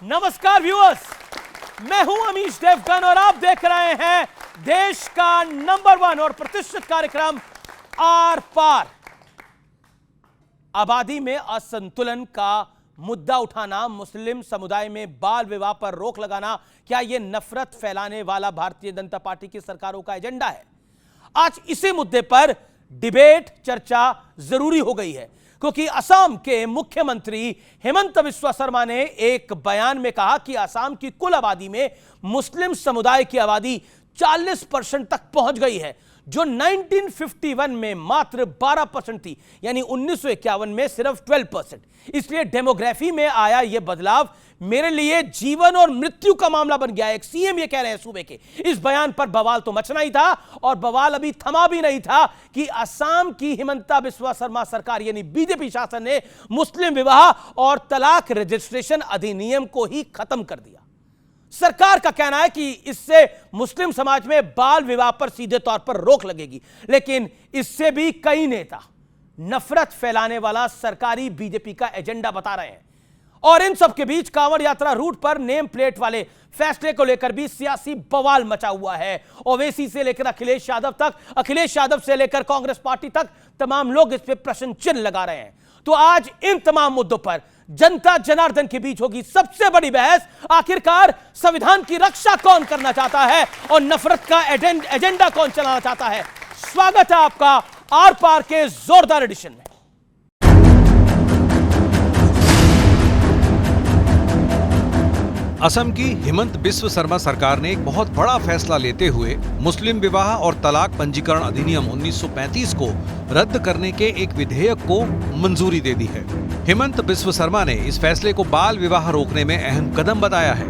नमस्कार व्यूअर्स, मैं हूं अमीश देवगन और आप देख रहे हैं देश का नंबर 1 और प्रतिष्ठित कार्यक्रम आर पार। आबादी में असंतुलन का मुद्दा उठाना, मुस्लिम समुदाय में बाल विवाह पर रोक लगाना, क्या यह नफरत फैलाने वाला भारतीय जनता पार्टी की सरकारों का एजेंडा है? आज इसी मुद्दे पर डिबेट, चर्चा जरूरी हो गई है, क्योंकि असम के मुख्यमंत्री हेमंत बिस्वा शर्मा ने एक बयान में कहा कि असम की कुल आबादी में मुस्लिम समुदाय की आबादी 40% तक पहुंच गई है, जो 1951 में मात्र 12% थी, यानी 1951 में सिर्फ 12%। इसलिए डेमोग्राफी में आया यह बदलाव मेरे लिए जीवन और मृत्यु का मामला बन गया है। एक सीएम ये कह रहे हैं सूबे के। इस बयान पर बवाल तो मचना ही था, और बवाल अभी थमा भी नहीं था कि असम की हिमंता बिस्वा शर्मा सरकार यानी बीजेपी शासन ने मुस्लिम विवाह और तलाक रजिस्ट्रेशन अधिनियम को ही खत्म कर दिया। सरकार का कहना है कि इससे मुस्लिम समाज में बाल विवाह पर सीधे तौर पर रोक लगेगी, लेकिन इससे भी कई नेता नफरत फैलाने वाला सरकारी बीजेपी का एजेंडा बता रहे हैं। और इन सब के बीच कांवड़ यात्रा रूट पर नेम प्लेट वाले फैसले को लेकर भी सियासी बवाल मचा हुआ है। ओवैसी से लेकर अखिलेश यादव तक, अखिलेश यादव से लेकर कांग्रेस पार्टी तक तमाम लोग इस पे प्रश्न चिन्ह लगा रहे हैं। तो आज इन तमाम मुद्दों पर जनता जनार्दन के बीच होगी सबसे बड़ी बहस। आखिरकार संविधान की रक्षा कौन करना चाहता है और नफरत का एजेंडा कौन चलाना चाहता है? स्वागत है आपका आर पार के जोरदार एडिशन में। असम की हिमंत बिस्वा शर्मा सरकार ने एक बहुत बड़ा फैसला लेते हुए मुस्लिम विवाह और तलाक पंजीकरण अधिनियम 1935 को रद्द करने के एक विधेयक को मंजूरी दे दी है। हिमंत बिस्वा शर्मा ने इस फैसले को बाल विवाह रोकने में अहम कदम बताया है।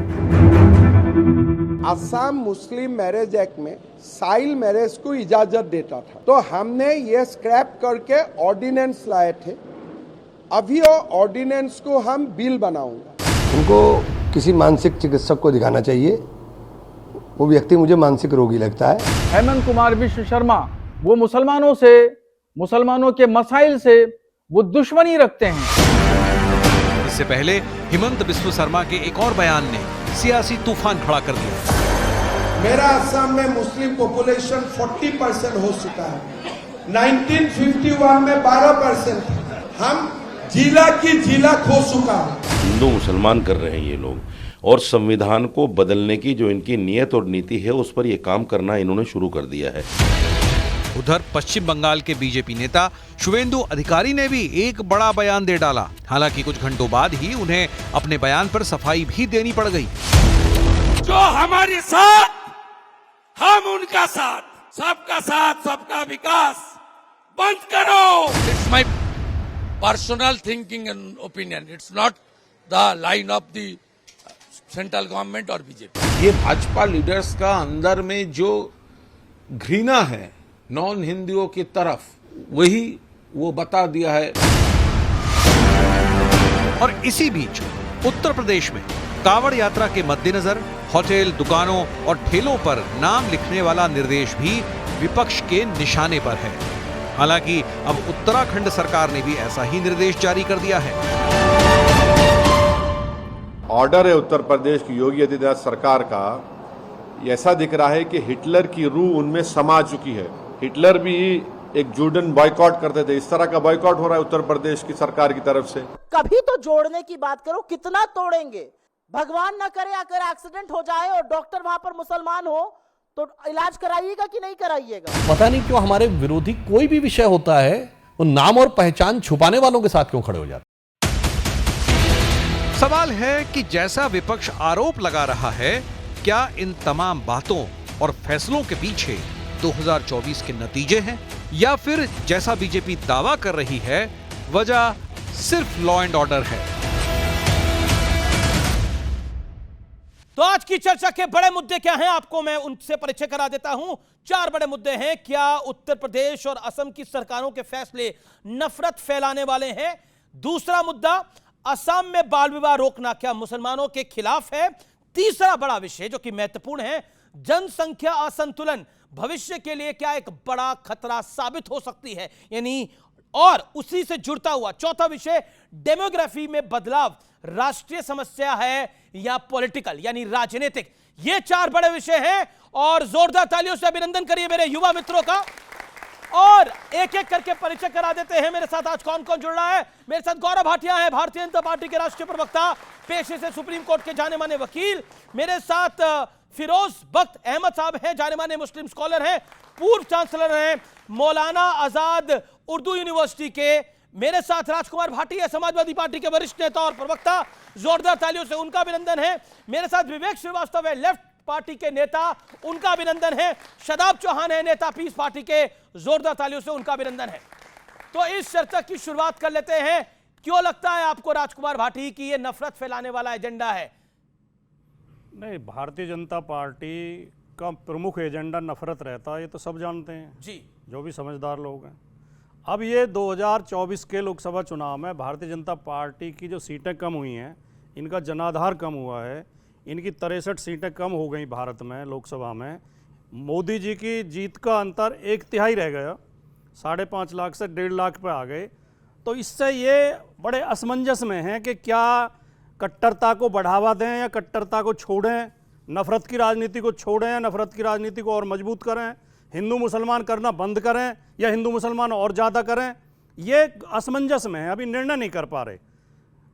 असम मुस्लिम मैरिज एक्ट में चाइल्ड मैरिज को इजाजत देता था, तो हमने ये स्क्रैप करके ऑर्डिनेंस लाए थे। अभी वो ऑर्डिनेंस को हम बिल बनाऊंगा। उनको किसी मानसिक चिकित्सक को दिखाना चाहिए। वो व्यक्ति मुझे मानसिक रोगी लगता है। हेमंत कुमार बिस्वा शर्मा वो मुसलमानों से, मुसलमानों के मसाइल से वो दुश्मनी रखते हैं। इससे पहले हिमंत बिस्वा शर्मा के एक और बयान ने सियासी तूफान खड़ा कर दिया। मेरा असम में मुस्लिम पॉपुलेशन 40% हो चुका है। 1951 में 12% था। हम जिला की जिला खो चुका है। हिंदू मुसलमान कर रहे हैं ये लोग, और संविधान को बदलने की जो इनकी नीयत और नीति है उस पर ये काम करना इन्होंने शुरू कर दिया है। उधर पश्चिम बंगाल के बीजेपी नेता शुवेंदु अधिकारी ने भी एक बड़ा बयान दे डाला। हालांकि कुछ घंटों बाद ही उन्हें अपने बयान पर सफाई भी देनी पड़ गई। जो हमारे साथ, हम उनका साथ, सबका साथ सबका विकास बंद करो। It's my personal thinking and opinion, it's not the line of the central government और बीजेपी। ये भाजपा लीडर्स का अंदर में जो घृणा है नॉन हिंदुओं की तरफ, वही वो बता दिया है। और इसी बीच उत्तर प्रदेश में कांवड़ यात्रा के मद्देनजर होटल, दुकानों और ठेलों पर नाम लिखने वाला निर्देश भी विपक्ष के निशाने पर है। हालांकि अब उत्तराखंड सरकार ने भी ऐसा ही निर्देश जारी कर दिया है। ऑर्डर है उत्तर प्रदेश की योगी आदित्यनाथ सरकार का। ऐसा दिख रहा है कि हिटलर की रूह उनमें समा चुकी है। हिटलर भी एक जूडन बॉयकॉट करते थे, इस तरह का बॉयकॉट हो रहा है उत्तर प्रदेश की सरकार की तरफ से। कभी तो जोड़ने की बात करो, कितना तोड़ेंगे? भगवान ना करे अगर एक्सीडेंट हो जाए और डॉक्टर वहां पर मुसलमान हो तो इलाज कराइएगा कि नहीं कराइएगा? पता नहीं क्यों हमारे विरोधी कोई भी विषय होता है वो नाम और पहचान छुपाने वालों के साथ क्यों खड़े हो जाते? सवाल है कि जैसा विपक्ष आरोप लगा रहा है, क्या इन तमाम बातों और फैसलों के पीछे 2024 के नतीजे हैं, या फिर जैसा बीजेपी दावा कर रही है वजह सिर्फ लॉ एंड ऑर्डर है? तो आज की चर्चा के बड़े मुद्दे क्या हैं, आपको मैं उनसे परिचय करा देता हूं। 4 बड़े मुद्दे हैं। क्या उत्तर प्रदेश और असम की सरकारों के फैसले नफरत फैलाने वाले हैं? दूसरा मुद्दा, असम में बाल विवाह रोकना क्या मुसलमानों के खिलाफ है? तीसरा बड़ा विषय जो कि महत्वपूर्ण है, जनसंख्या असंतुलन भविष्य के लिए क्या एक बड़ा खतरा साबित हो सकती है, यानी और उसी से जुड़ता हुआ चौथा विषय, डेमोग्राफी में बदलाव राष्ट्रीय समस्या है या पॉलिटिकल यानी राजनीतिक। ये 4 बड़े विषय हैं और जोरदार तालियों से अभिनंदन करिए मेरे युवा मित्रों का। और एक एक करके परिचय करा देते हैं मेरे साथ आज कौन कौन जुड़ रहा है। मेरे साथ गौरव भाटिया है, भारतीय जनता पार्टी के राष्ट्रीय प्रवक्ता, पेशे से सुप्रीम कोर्ट के जाने माने वकील। मेरे साथ फिरोज बख्त अहमद साहब हैं, जाने माने मुस्लिम स्कॉलर हैं, पूर्व चांसलर हैं मौलाना आजाद उर्दू यूनिवर्सिटी के। मेरे साथ राजकुमार भाटी है, समाजवादी पार्टी के वरिष्ठ नेता और प्रवक्ता, जोरदार तालियों से उनका अभिनंदन है। मेरे साथ विवेक श्रीवास्तव है, लेफ्ट पार्टी के नेता, उनका अभिनंदन है। शदाब चौहान है, नेता पीस पार्टी के, जोरदार तालियों से उनका अभिनंदन है। तो इस चर्चा की शुरुआत कर लेते हैं। क्यों लगता है आपको राजकुमार भाटी कि यह नफरत फैलाने वाला एजेंडा है? नहीं, भारतीय जनता पार्टी का प्रमुख एजेंडा नफरत रहता है, ये तो सब जानते हैं जी, जो भी समझदार लोग हैं। अब ये 2024 के लोकसभा चुनाव में भारतीय जनता पार्टी की जो सीटें कम हुई हैं, इनका जनाधार कम हुआ है, इनकी 63 सीटें कम हो गई भारत में लोकसभा में। मोदी जी की जीत का अंतर 1/3 रह गया, 5.5 लाख से 1.5 लाख पे आ गए। तो इससे ये बड़े असमंजस में हैं कि क्या कट्टरता को बढ़ावा दें या कट्टरता को छोड़ें, नफरत की राजनीति को छोड़ें या नफरत की राजनीति को और मजबूत करें, हिंदू मुसलमान करना बंद करें या हिंदू मुसलमान और ज़्यादा करें। ये असमंजस में है, अभी निर्णय नहीं कर पा रहे।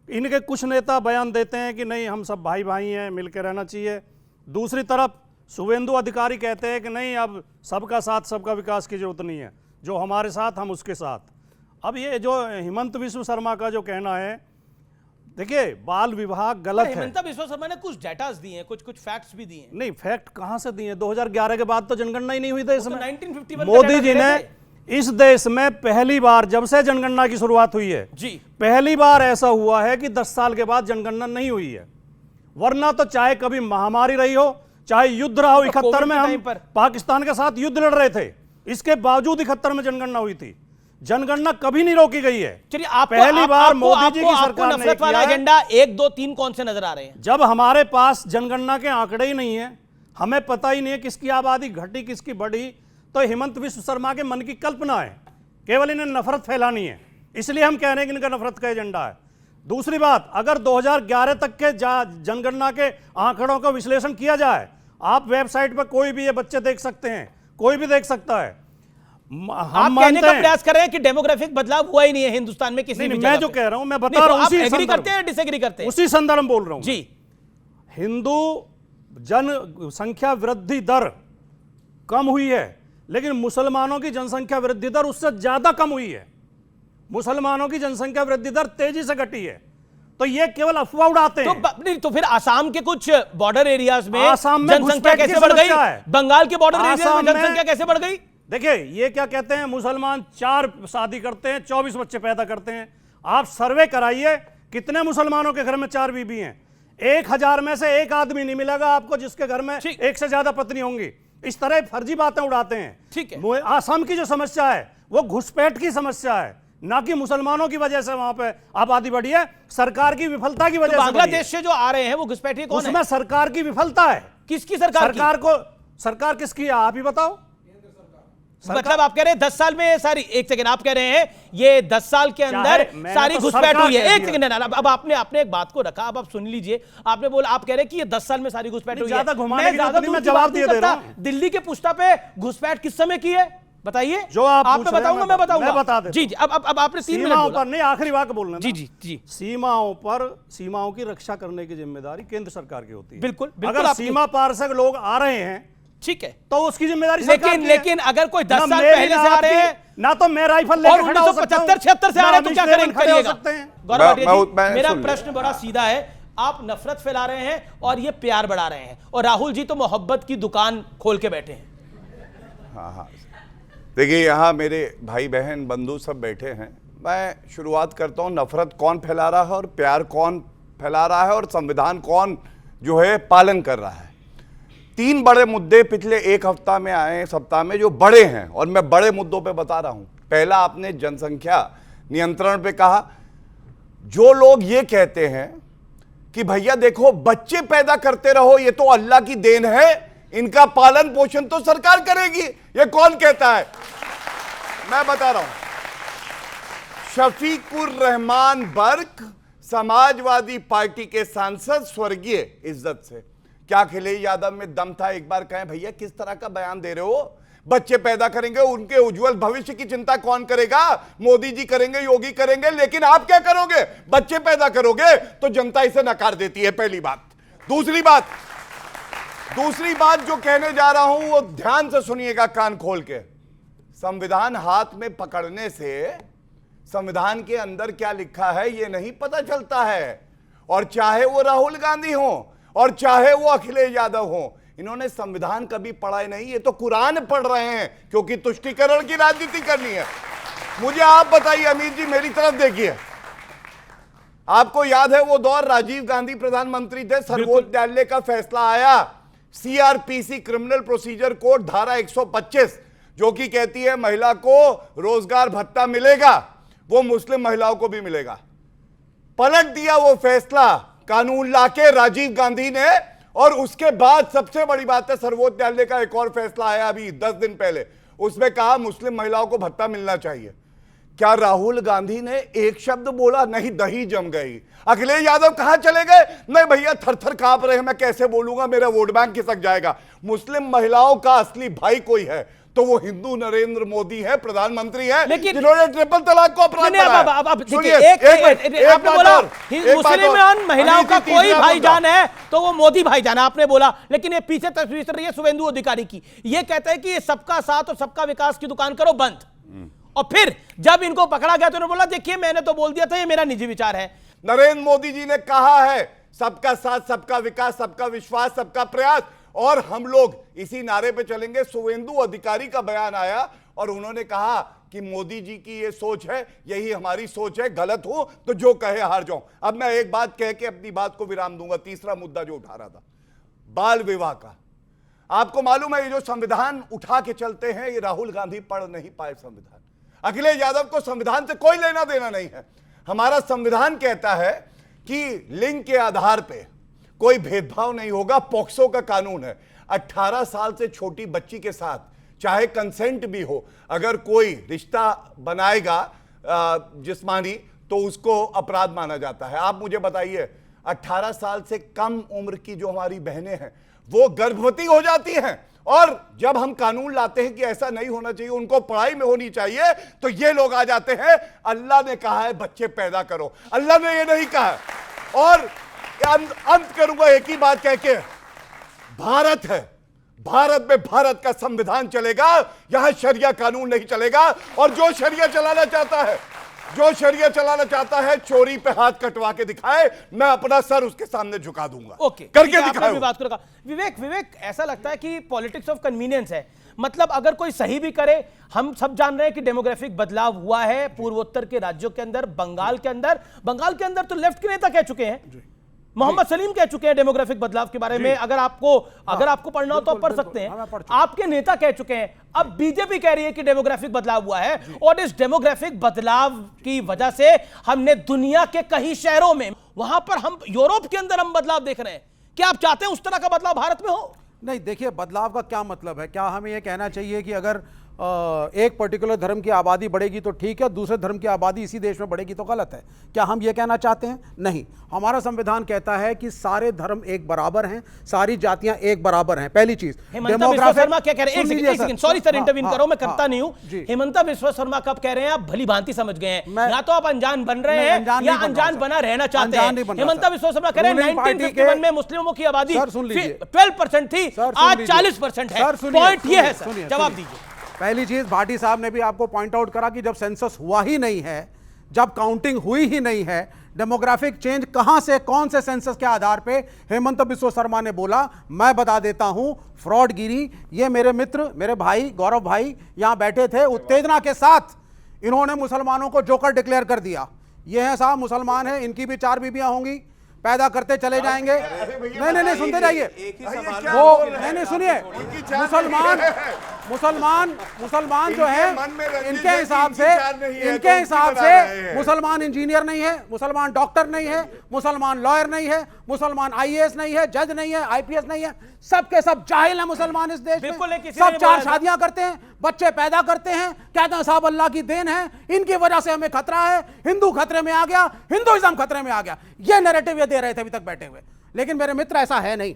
इनके कुछ नेता बयान देते हैं कि नहीं हम सब भाई भाई हैं, मिलकर रहना चाहिए। दूसरी तरफ शुभेंदु अधिकारी कहते हैं कि नहीं, अब सबका साथ सबका विकास की जरूरत नहीं है, जो हमारे साथ हम उसके साथ। अब ये जो हिमंत विश्व शर्मा का जो कहना है, देखिए बाल विवाह गलत है। हिमंत विश्व शर्मा ने कुछ डेटास दिए हैं, कुछ फैक्ट्स भी दिए हैं। नहीं, फैक्ट कहां से दिए? 2011 के बाद तो जनगणना ही नहीं हुई देश में। 1951 मोदी जी ने इस देश में पहली बार, जब से जनगणना की शुरुआत हुई है जी, पहली बार ऐसा हुआ है कि 10 साल के बाद जनगणना नहीं हुई है। वरना तो चाहे कभी महामारी रही हो, चाहे युद्ध रहा हो, 71 में हम पाकिस्तान के साथ युद्ध लड़ रहे थे, इसके बावजूद 71 में जनगणना हुई थी। जनगणना कभी नहीं रोकी गई है। चलिए, आप पहली बार मोदी जी की सरकार ने नफरत वाला एजेंडा 1, 2, 3 कौन से नजर आ रहे हैं? जब हमारे पास जनगणना के आंकड़े ही नहीं है, हमें पता ही नहीं है किसकी आबादी घटी किसकी बढ़ी, तो हिमंत विश्व शर्मा के मन की कल्पना है, केवल इन्हें नफरत फैलानी है, इसलिए हम कह रहे हैं कि इनका नफरत का एजेंडा है। दूसरी बात, अगर 2011 तक के जनगणना के आंकड़ों का विश्लेषण किया जाए, आप वेबसाइट पर कोई भी ये बच्चे देख सकते हैं, कोई भी देख सकता है। हम कहने का प्रयास कर रहे हैं कि डेमोग्राफिक बदलाव हुआ ही नहीं है हिंदुस्तान में किसी भी जगह। मैं जो कह रहा हूं, मैं बता रहा हूं, उसी एग्री करते हैं डिसएग्री करते हैं? उसी संदर्भ में बोल रहा हूं जी। हिंदू जनसंख्या वृद्धि दर कम हुई है, लेकिन मुसलमानों की जनसंख्या वृद्धि दर उससे ज्यादा कम हुई है। मुसलमानों की जनसंख्या वृद्धि दर तेजी से घटी है, तो ये केवल अफवाह उड़ाते हैं। तो फिर आसाम के कुछ बॉर्डर एरियाज में जनसंख्या कैसे बढ़ गई? बंगाल के बॉर्डर एरिया में जनसंख्या कैसे बढ़ गई? देखिए, ये क्या कहते हैं, मुसलमान 4 शादी करते हैं, 24 बच्चे पैदा करते हैं। आप सर्वे कराइए, कितने मुसलमानों के घर में 4 बीबी हैं? 1000 में से 1 आदमी नहीं मिलेगा आपको जिसके घर में 1 से ज्यादा पत्नी होंगी। इस तरह फर्जी बातें उड़ाते हैं। ठीक है, आसाम की जो समस्या है वो घुसपैठ की समस्या है, ना कि मुसलमानों की वजह से वहां पे आबादी बढ़ी है, सरकार की विफलता की वजह से। बांग्लादेश से जो आ रहे हैं वो घुसपैठिए कौन है? उसमें सरकार की विफलता है। किसकी सरकार? सरकार किसकी है आप ही बताओ। मतलब आप कह रहे हैं 10 साल में सारी, एक सेकंड, आप कह रहे हैं ये 10 साल के अंदर सारी घुसपैठ हुई है। एक सेकंड, अब आपने एक बात को रखा, अब आप सुन लीजिए। आपने बोला, आप कह रहे हैं कि ये 10 साल में सारी घुसपैठ हुई है। मैं जवाब दे रहा हूं। दिल्ली के पुष्टा पे घुसपैठ किस समय की है बताइए? जो आप मैं बताऊंगा, मैं बताऊंगा, मैं बता जी जी। अब आपने 3 मिनट सीमाओं पर नहीं, आखिरी बात बोलना। जी जी जी। सीमाओं की रक्षा करने की जिम्मेदारी केंद्र सरकार की होती है। बिल्कुल, अगर सीमा पार से लोग आ रहे हैं, ठीक है, तो उसकी जिम्मेदारी सरकार की है। लेकिन अगर कोई 10 साल पहले से आ रहे हैं, ना तो मैं राइफल लेकर खड़ा हो सकता हूं, 1975-76 से आ रहे हैं, तो क्या करिएगा? गौरव भाटिया जी, मेरा सुन प्रश्न बड़ा सीधा है। आप नफरत फैला रहे हैं और ये प्यार बढ़ा रहे हैं, और राहुल जी तो मोहब्बत की दुकान खोल के बैठे हैं। हाँ, देखिए, यहाँ मेरे भाई बहन बंधु सब बैठे हैं। मैं शुरुआत करता हूँ, नफरत कौन फैला रहा है और प्यार कौन फैला रहा है और संविधान कौन जो है पालन कर रहा है। 3 बड़े मुद्दे पिछले 1 हफ्ता में आए, सप्ताह में, जो बड़े हैं, और मैं बड़े मुद्दों पे बता रहा हूँ। पहला, आपने जनसंख्या नियंत्रण पे कहा। जो लोग ये कहते हैं कि भैया देखो बच्चे पैदा करते रहो, ये तो अल्लाह की देन है, इनका पालन पोषण तो सरकार करेगी, ये कौन कहता है? मैं बता रहा हूं, शफीकुर रहमान बर्क, समाजवादी पार्टी के सांसद स्वर्गीय इज्जत से। क्या अखिलेश यादव में दम था? एक बार कहें भैया किस तरह का बयान दे रहे हो? बच्चे पैदा करेंगे, उनके उज्जवल भविष्य की चिंता कौन करेगा? मोदी जी करेंगे, योगी करेंगे, लेकिन आप क्या करोगे? बच्चे पैदा करोगे तो जनता इसे नकार देती है, पहली बात। दूसरी बात जो कहने जा रहा हूं वो ध्यान से सुनिएगा, कान खोल के। संविधान हाथ में पकड़ने से संविधान के अंदर क्या लिखा है ये नहीं पता चलता है। और चाहे वो राहुल गांधी हो और चाहे वो अखिलेश यादव हो, इन्होंने संविधान कभी पढ़ा ही नहीं, ये तो कुरान पढ़ रहे हैं क्योंकि तुष्टीकरण की राजनीति करनी है। मुझे आप बताइए अमित जी, मेरी तरफ देखिए, आपको याद है वो दौर, राजीव गांधी प्रधानमंत्री थे, सर्वोच्च न्यायालय का फैसला आया, सीआरपीसी क्रिमिनल प्रोसीजर कोड धारा 125 जो कि कहती है महिला को रोजगार भत्ता मिलेगा, वो मुस्लिम महिलाओं को भी मिलेगा। पलट दिया वो फैसला कानून लाके राजीव गांधी ने, और उसके बाद सबसे बड़ी बात है सर्वोच्च न्यायालय का एक और फैसला आया अभी 10 दिन पहले, उसमें कहा मुस्लिम महिलाओं को भत्ता मिलना चाहिए। क्या राहुल गांधी ने एक शब्द बोला? नहीं, दही जम गई। अखिलेश यादव कहां चले गए? नहीं भैया, थर थर कांप रहे हैं, मैं कैसे बोलूंगा, मेरा वोट बैंक खिसक जाएगा। मुस्लिम महिलाओं का असली भाई कोई है तो वो हिंदू नरेंद्र मोदी है, प्रधानमंत्री है, जिन्होंने ट्रिपल तलाक को अपराध बनाया। मुसलमान महिलाओं का कोई भाईजान है तो वो मोदी भाईजान है, आपने बोला, लेकिन ये पीछे तस्वीर चल रही है शुभेंदु अधिकारी की। ये कहते हैं कि ये सबका साथ और सबका विकास की दुकान करो बंद, और फिर जब इनको पकड़ा गया तो उन्होंने बोला देखिए मैंने तो बोल दिया था, ये मेरा निजी विचार है। नरेंद्र मोदी जी ने कहा है सबका साथ, सबका विकास, सबका विश्वास, सबका प्रयास, और हम लोग इसी नारे पे चलेंगे। शुभेंदु अधिकारी का बयान आया और उन्होंने कहा कि मोदी जी की ये सोच है, यही हमारी सोच है, गलत हो तो जो कहे हार जाऊं। अब मैं एक बात कह के अपनी बात को विराम दूंगा। तीसरा मुद्दा जो उठा रहा था बाल विवाह का, आपको मालूम है ये जो संविधान उठा के चलते हैं ये राहुल गांधी पढ़ नहीं पाए संविधान। अखिलेश यादव को संविधान से कोई लेना देना नहीं है। हमारा संविधान कहता है कि लिंग के आधार पे कोई भेदभाव नहीं होगा, पॉक्सो का कानून है। 18 साल से छोटी बच्ची के साथ चाहे कंसेंट भी हो, अगर कोई रिश्ता बनाएगा जिस्मानी तो उसको अपराध माना जाता है। आप मुझे बताइए 18 साल से कम उम्र की जो हमारी बहनें हैं वो गर्भवती हो जाती हैं, और जब हम कानून लाते हैं कि ऐसा नहीं होना चाहिए, उनको पढ़ाई में होनी चाहिए, तो ये लोग आ जाते हैं अल्लाह ने कहा है बच्चे पैदा करो। अल्लाह ने ये नहीं कहा। और अंत करूंगा एक ही बात कह के, भारत है, भारत में भारत का संविधान चलेगा, यहां शरिया कानून नहीं चलेगा। और जो शरिया चलाना चाहता है चोरी पे हाथ कटवा के दिखाए, मैं अपना सर उसके सामने झुका दूंगा। ओके, करके दिखाए। बात करेगा विवेक, ऐसा लगता है कि पॉलिटिक्स ऑफ कन्वीनियंस है। मतलब अगर कोई सही भी करे, हम सब जान रहे हैं कि डेमोग्राफिक बदलाव हुआ है पूर्वोत्तर के राज्यों के अंदर, बंगाल के अंदर तो लेफ्ट के नेता कह चुके हैं, मोहम्मद सलीम कह चुके हैं डेमोग्राफिक बदलाव के बारे में। अगर आपको पढ़ना हो तो आप पढ़ सकते हैं, आपके नेता कह चुके हैं। अब बीजेपी कह रही है कि डेमोग्राफिक बदलाव हुआ है, और इस डेमोग्राफिक बदलाव की वजह से हमने दुनिया के कई शहरों में, वहां पर हम यूरोप के अंदर हम बदलाव देख रहे हैं। क्या आप चाहते हैं उस तरह का बदलाव भारत में हो? नहीं, देखिए बदलाव का क्या मतलब है? क्या हमें यह कहना चाहिए कि अगर एक पर्टिकुलर धर्म की आबादी बढ़ेगी तो ठीक है, दूसरे धर्म की आबादी इसी देश में बढ़ेगी तो गलत है? क्या हम ये कहना चाहते हैं? नहीं, हमारा संविधान कहता है कि सारे धर्म एक बराबर हैं, सारी जातियां एक बराबर हैं। पहली चीज, हेमंता बिस्वा शर्मा क्या कह रहे हैं? एक सेकंड, सॉरी सर, इंटरवीन करो, मैं करता नहीं हूं। हेमंता बिस्वा शर्मा कब कह रहे हैं? आप भली भांति समझ गए हैं, या तो आप अनजान बन रहे हैं या अनजान बना रहना चाहते हैं। हेमंता बिस्वा शर्मा कह रहे हैं 1951 में मुस्लिमों की आबादी 12% थी, आज 40% है। पॉइंट ये है सर, जवाब दीजिए। पहली चीज, भाटी साहब ने भी आपको पॉइंट आउट करा कि जब सेंसस हुआ ही नहीं है, जब काउंटिंग हुई ही नहीं है, डेमोग्राफिक चेंज कहां से, कौन से सेंसस के आधार पे? हेमंत बिस्वा शर्मा ने बोला, मैं बता देता हूं, फ्रॉडगिरी। ये मेरे मित्र, मेरे भाई गौरव भाई यहां बैठे थे, उत्तेजना के साथ इन्होंने मुसलमानों को जोकर डिक्लेयर कर दिया। ये हैं साहब मुसलमान हैं, इनकी भी 4 बीबियां होंगी, पैदा करते चले जाएंगे। नहीं सुनते जाइए, वो नहीं सुनिए, मुसलमान जो है इनके हिसाब से मुसलमान इंजीनियर नहीं है, मुसलमान डॉक्टर नहीं है, मुसलमान लॉयर नहीं है, मुसलमान आईएएस नहीं है, जज नहीं है, आईपीएस नहीं है, सबके सब जाहिल है मुसलमान इस देश में। सब 4 शादियां करते हैं, बच्चे पैदा करते हैं, कहते हैं साहब अल्लाह की देन है, इनकी वजह से हमें खतरा है, हिंदू खतरे में आ गया, हिंदुइज्म खतरे में आ गया। ये नैरेटिव ये दे रहे थे अभी तक बैठे हुए। लेकिन मेरे मित्र ऐसा है नहीं,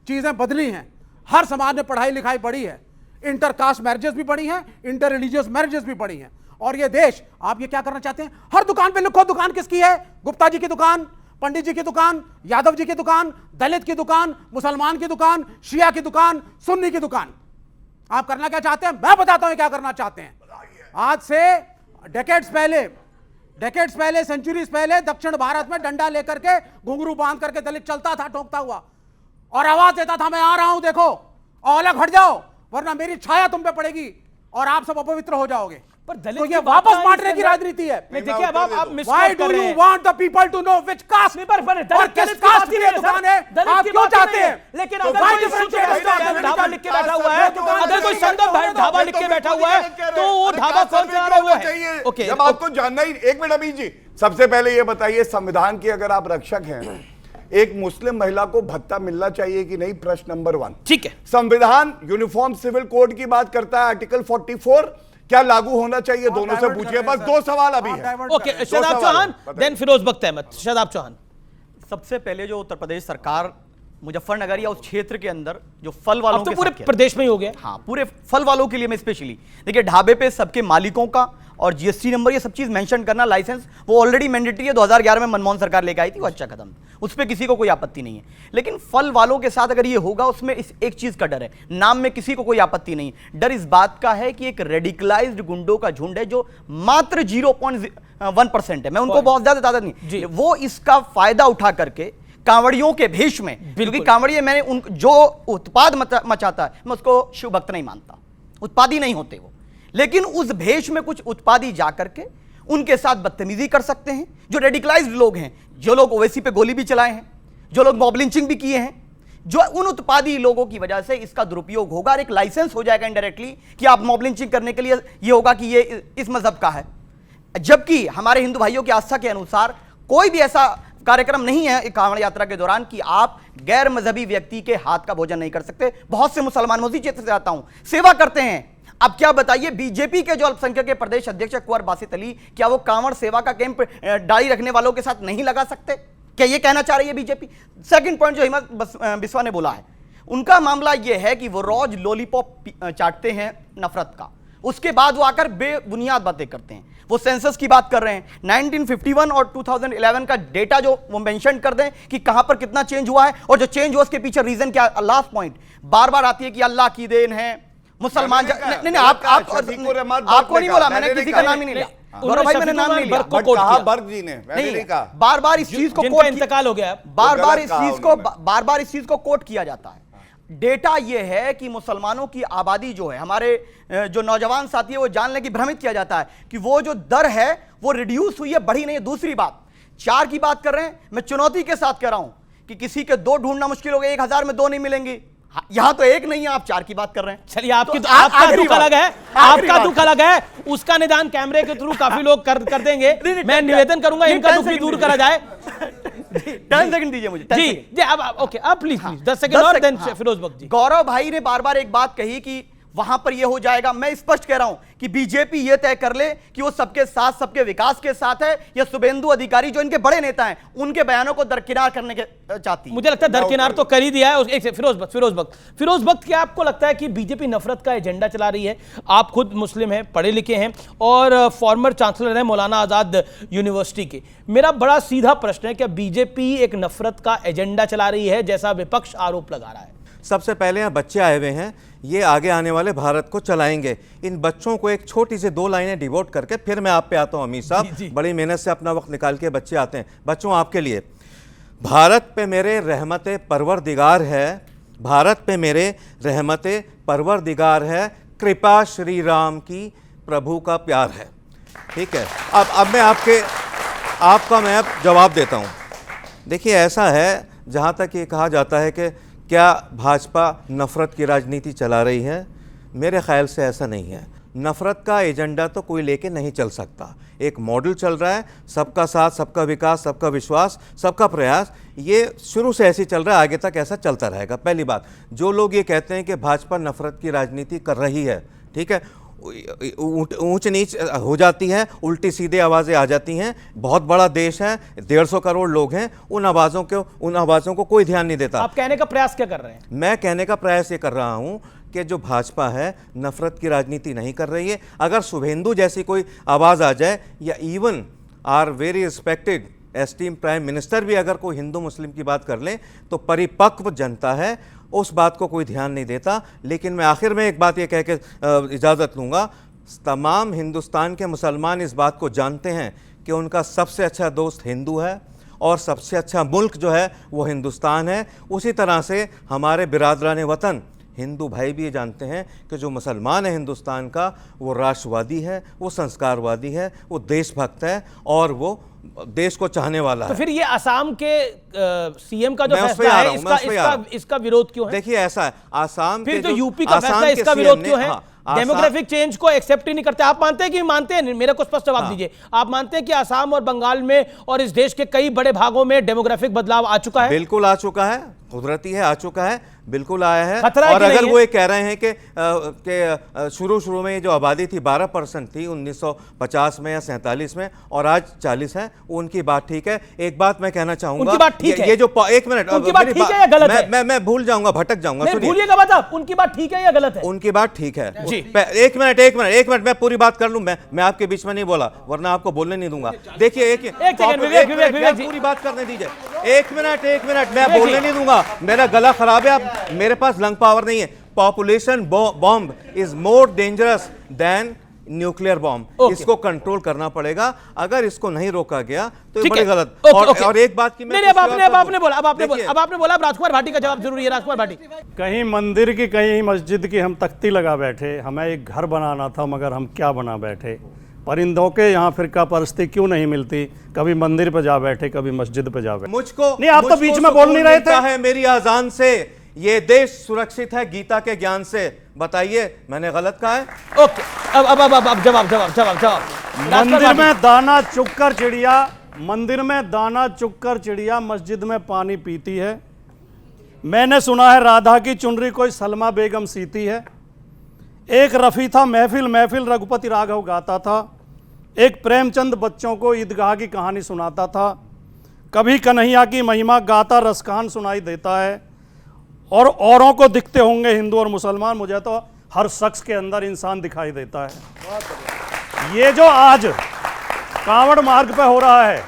चीजें बदली हैं। हर समाज ने पढ़ाई लिखाई बढ़ी है, इंटरकास्ट मैरिजेस भी बढ़ी हैं, इंटर रिलीजियस मैरिजेस भी बढ़ी हैं। और ये देश, आप ये क्या करना चाहते हैं? हर दुकान पे लिखो दुकान किसकी है, गुप्ता जी की दुकान, पंडित जी की दुकान, यादव जी की दुकान, दलित की दुकान, मुसलमान की दुकान, शिया की दुकान, सुन्नी की दुकान। आप करना क्या चाहते हैं? मैं बताता हूं क्या करना चाहते हैं। आज से डेकेड्स पहले, सेंचुरीज पहले दक्षिण भारत में डंडा लेकर के घुंघरू बांध करके दलित चलता था ठोकता हुआ और आवाज देता था मैं आ रहा हूं, देखो और अलग हट जाओ वरना मेरी छाया तुम पे पड़ेगी और आप सब अपवित्र हो जाओगे। पर दलित तो ये वापस बांटने की राजनीति है। देखिए अब आप Why do you want the people to know which caste और किस कास्ट की दुकान है? आप क्यों चाहते हैं? लेकिन अगर कोई ढाबा लिख के बैठा हुआ है, अगर कोई संगम ढाबा लिख के बैठा हुआ है, तो वो ढाबा कौन चला रहा है? ओके, जब आपको जानना ही, एक मिनट अभी जी, सबसे पहले ये बताइए, संविधान के अगर आप रक्षक हैं, एक मुस्लिम महिला को भत्ता मिलना चाहिए कि नहीं? प्रश्न नंबर 1। ठीक है, संविधान यूनिफॉर्म सिविल कोड की बात करता है, आर्टिकल 44 क्या लागू होना चाहिए? दोनों से पूछिए, बस 2 सवाल अभी है। ओके, शादाब चौहान, देन फिरोज बख्त अहमद। शादाब चौहान, सबसे पहले जो उत्तर प्रदेश सरकार मुजफ्फरनगर या उस क्षेत्र के अंदर जो फल वालों तो पूरे प्रदेश में ही हो गया। हाँ, पूरे फल वालों के लिए मैं स्पेशली देखिए, ढाबे पे सबके मालिकों का और जीएसटी नंबर ये सब चीज मेंशन करना, लाइसेंस, वो ऑलरेडी मैंडेटरी है। 2011 में मनमोहन सरकार लेकर आई थी, वो अच्छा कदम, उस पर किसी को कोई आपत्ति नहीं है। लेकिन फल वालों के साथ अगर ये होगा, उसमें एक चीज का डर है, नाम में किसी को कोई आपत्ति नहीं, डर इस बात का है कि एक रेडिकलाइज्ड गुंडों का झुंड है जो मात्र 0.1% है, मैं उनको बहुत ज्यादा तादाद नहीं, वो इसका फायदा उठा करके कांवड़ियों के भेष में, क्योंकि कांवड़िए मैंने जो उत्पाद मचाता है मैं उसको शिव भक्त नहीं मानता, उत्पादी नहीं होते वो, लेकिन उस भेष में कुछ उत्पादी जाकर के उनके साथ बदतमीजी कर सकते हैं, जो रेडिकलाइज्ड लोग हैं, जो लोग ओवैसी पे गोली भी चलाए हैं, जो लोग मॉब लिंचिंग भी किए हैं, जो उन उत्पादी लोगों की वजह से इसका दुरुपयोग होगा और एक लाइसेंस हो जाएगा इनडायरेक्टली कि आप मॉब लिंचिंग करने के लिए ये होगा कि ये इस मजहब का है, जबकि हमारे हिंदू भाइयों की आस्था के अनुसार कोई भी ऐसा कार्यक्रम नहीं है कांवड़ यात्रा के दौरान कि आप गैर मजहबी व्यक्ति के हाथ का भोजन नहीं कर सकते। बहुत से मुसलमान, उसी क्षेत्र से आता हूं, सेवा करते हैं। अब क्या बताइए, बीजेपी के जो अल्पसंख्यक के प्रदेश अध्यक्ष कुंवर बासित अली, क्या वो कांवड़ सेवा का कैंप डाली रखने वालों के साथ नहीं लगा सकते? क्या ये कहना चाह रही है बीजेपी? सेकंड पॉइंट जो हिम्मत बिस्वा ने बोला है, उनका मामला ये है कि वो रोज लॉलीपॉप चाटते हैं नफरत का, उसके बाद वो आकर बेबुनियाद बातें करते हैं। वो सेंसस की बात कर रहे हैं, 1951 और 2011 का डेटा जो वो मेंशन कर दें कि कहां पर कितना चेंज हुआ है, और जो चेंज हुआ उसके पीछे रीजन क्या? लास्ट पॉइंट बार बार आती है कि अल्लाह की देन है, मुसलमान नहीं, आपको नहीं बोला मैंने, किसी का नाम ही नहीं लिया, गौरव भाई मैंने नाम नहीं लिया, बर्ग जी ने, मैंने नहीं कहा। बार बार इस चीज को इंतकाल हो गया, बार बार इस चीज को कोट किया जाता है। डेटा यह है कि मुसलमानों की आबादी जो है, हमारे जो नौजवान साथी है वो जान लें कि भ्रमित किया जाता है कि वो जो दर है वो रिड्यूस हुई है, बढ़ी नहीं है। दूसरी बात, 4 की बात कर रहे हैं, मैं चुनौती के साथ कह रहा हूं कि किसी के 2 ढूंढना मुश्किल हो गया, 1000 में 2 नहीं मिलेंगे, यहां तो 1 नहीं है, आप 4 की बात कर रहे हैं। चलिए, आपका दुख अलग है, आपका दुख अलग है, उसका निदान कैमरे के थ्रू काफी लोग कर देंगे। मैं निवेदन करूंगा इनका दुख भी दूर करा जाए। 10 सेकंड दीजिए मुझे। जी, अब ओके, अब प्लीज 10 सेकंड और देन फिरोज बख्त जी। गौरव भाई ने बार बार एक बात कही कि वहां पर ये हो जाएगा। मैं स्पष्ट कह रहा हूं कि बीजेपी ये तय कर ले कि वो सबके साथ, सबके विकास के साथ है, या शुभेंदु अधिकारी जो इनके बड़े नेता हैं उनके बयानों को दरकिनार करने के चाहती है। मुझे लगता है दरकिनार तो कर ही दिया है। एक से फिरोज बख्त, क्या आपको लगता है कि बीजेपी नफरत का एजेंडा चला रही है? आप खुद मुस्लिम हैं, पढ़े लिखे हैं और फॉर्मर चांसलर हैं मौलाना आजाद यूनिवर्सिटी के। मेरा बड़ा सीधा प्रश्न है, क्या बीजेपी एक नफरत का एजेंडा चला रही है जैसा विपक्ष आरोप लगा रहा है? सबसे पहले यहाँ बच्चे आए हुए हैं, ये आगे आने वाले भारत को चलाएंगे। इन बच्चों को एक छोटी सी 2 लाइनें डिवोट करके फिर मैं आप पे आता हूँ। अमीर साहब बड़ी मेहनत से अपना वक्त निकाल के बच्चे आते हैं। बच्चों, आपके लिए, भारत पे मेरे रहमत परवरदिगार है, भारत पे मेरे रहमत परवरदिगार है, कृपा श्री राम की प्रभु का प्यार है। ठीक है, अब मैं आपका मैं अब जवाब देता हूँ। देखिए ऐसा है, जहाँ तक ये कहा जाता है कि क्या भाजपा नफरत की राजनीति चला रही है, मेरे ख्याल से ऐसा नहीं है। नफरत का एजेंडा तो कोई लेके नहीं चल सकता। एक मॉडल चल रहा है, सबका साथ, सबका विकास, सबका विश्वास, सबका प्रयास, ये शुरू से ऐसे चल रहा है, आगे तक ऐसा चलता रहेगा। पहली बात, जो लोग ये कहते हैं कि भाजपा नफरत की राजनीति कर रही है, ठीक है, ऊंच नीच हो जाती है, उल्टी सीधे आवाज़ें आ जाती हैं। बहुत बड़ा देश है, 150 करोड़ लोग हैं, उन आवाज़ों को कोई ध्यान नहीं देता। आप कहने का प्रयास क्या कर रहे हैं? मैं कहने का प्रयास ये कर रहा हूँ कि जो भाजपा है नफरत की राजनीति नहीं कर रही है। अगर शुभेंदु जैसी कोई आवाज़ आ जाए, या even our very respected esteem prime minister भी अगर कोई हिंदू मुस्लिम की बात कर लें, तो परिपक्व जनता है, उस बात को कोई ध्यान नहीं देता। लेकिन मैं आखिर में एक बात ये कह के इजाज़त लूँगा, तमाम हिंदुस्तान के मुसलमान इस बात को जानते हैं कि उनका सबसे अच्छा दोस्त हिंदू है और सबसे अच्छा मुल्क जो है वो हिंदुस्तान है। उसी तरह से हमारे बिरादरान वतन हिंदू भाई भी ये जानते हैं कि जो मुसलमान है हिंदुस्तान का, वो राष्ट्रवादी है, वो संस्कारवादी है, वो देशभक्त है और वो देश को चाहने वाला है। तो फिर ये असम के सीएम का जो फैसला है, इसका विरोध क्यों है? देखिए ऐसा है, असम फिर जो यूपी का फैसला है, इसका विरोध क्यों है? डेमोग्राफिक चेंज को एक्सेप्ट ही नहीं करते। आप मानते हैं कि मानते हैं? मेरे को स्पष्ट जवाब दीजिए। आप मानते हैं कि असम और बंगाल में और इस देश के कई बड़े भागों में डेमोग्राफिक बदलाव आ चुका है? बिल्कुल आ चुका है, कुदरती है, आ चुका है, बिल्कुल आया है। और अगर वो ये कह रहे हैं कि शुरू में जो आबादी थी 12% थी 1950 में या 47 में, और आज 40 है, उनकी बात ठीक है। एक बात मैं कहना चाहूंगा, उनकी बात ठीक है? ये जो एक मिनट, उनकी बात ठीक है या गलत है? मैं भूल जाऊंगा, भटक जाऊंगा। भूलिएगा बात, आप उनकी बात ठीक है या गलत है? उनकी बात ठीक है। जी। एक मिनट मैं पूरी बात कर लूं। मैं आपके बीच में नहीं बोला, वरना आपको बोलने नहीं दूंगा। देखिए पूरी बात करने दीजिए। एक मिनट मैं बोलने नहीं दूंगा, मेरा गला खराब है। आप, मेरे पास लंग पावर नहीं है। Population bomb is more dangerous than nuclear bomb. इसको कंट्रोल करना पड़ेगा। अगर इसको नहीं रोका गया तो ये बड़ी गलत। और एक बात की अब आपने बोला राजकुमार भाटी का जवाब जरूरी है। राजकुमार भाटी, कहीं मंदिर की कहीं मस्जिद की हम तख्ती लगा बैठे, हमें एक घर बनाना था मगर हम क्या बना बैठे। परिंदों के यहाँ फिरका परस्ती क्यों नहीं मिलती, कभी मंदिर पे जा बैठे, कभी मस्जिद पे जा बैठे। मुझको नहीं, आप तो बीच में बोल नहीं रहे थे। है मेरी आजान से ये देश सुरक्षित है गीता के ज्ञान से। बताइए मैंने गलत कहा है? ओके, अब जवाब। मंदिर में दाना चुगकर चिड़िया मस्जिद में पानी पीती है। मैंने सुना है राधा की चुनरी कोई सलमा बेगम सीती है। एक रफी था महफिल रघुपति राघव गाता था। एक प्रेमचंद बच्चों को ईदगाह की कहानी सुनाता था। कभी कन्हैया की महिमा गाता रसखान सुनाई देता है। और औरों को दिखते होंगे हिंदू और मुसलमान, मुझे तो हर शख्स के अंदर इंसान दिखाई देता है। ये जो आज कांवड़ मार्ग पे हो रहा है,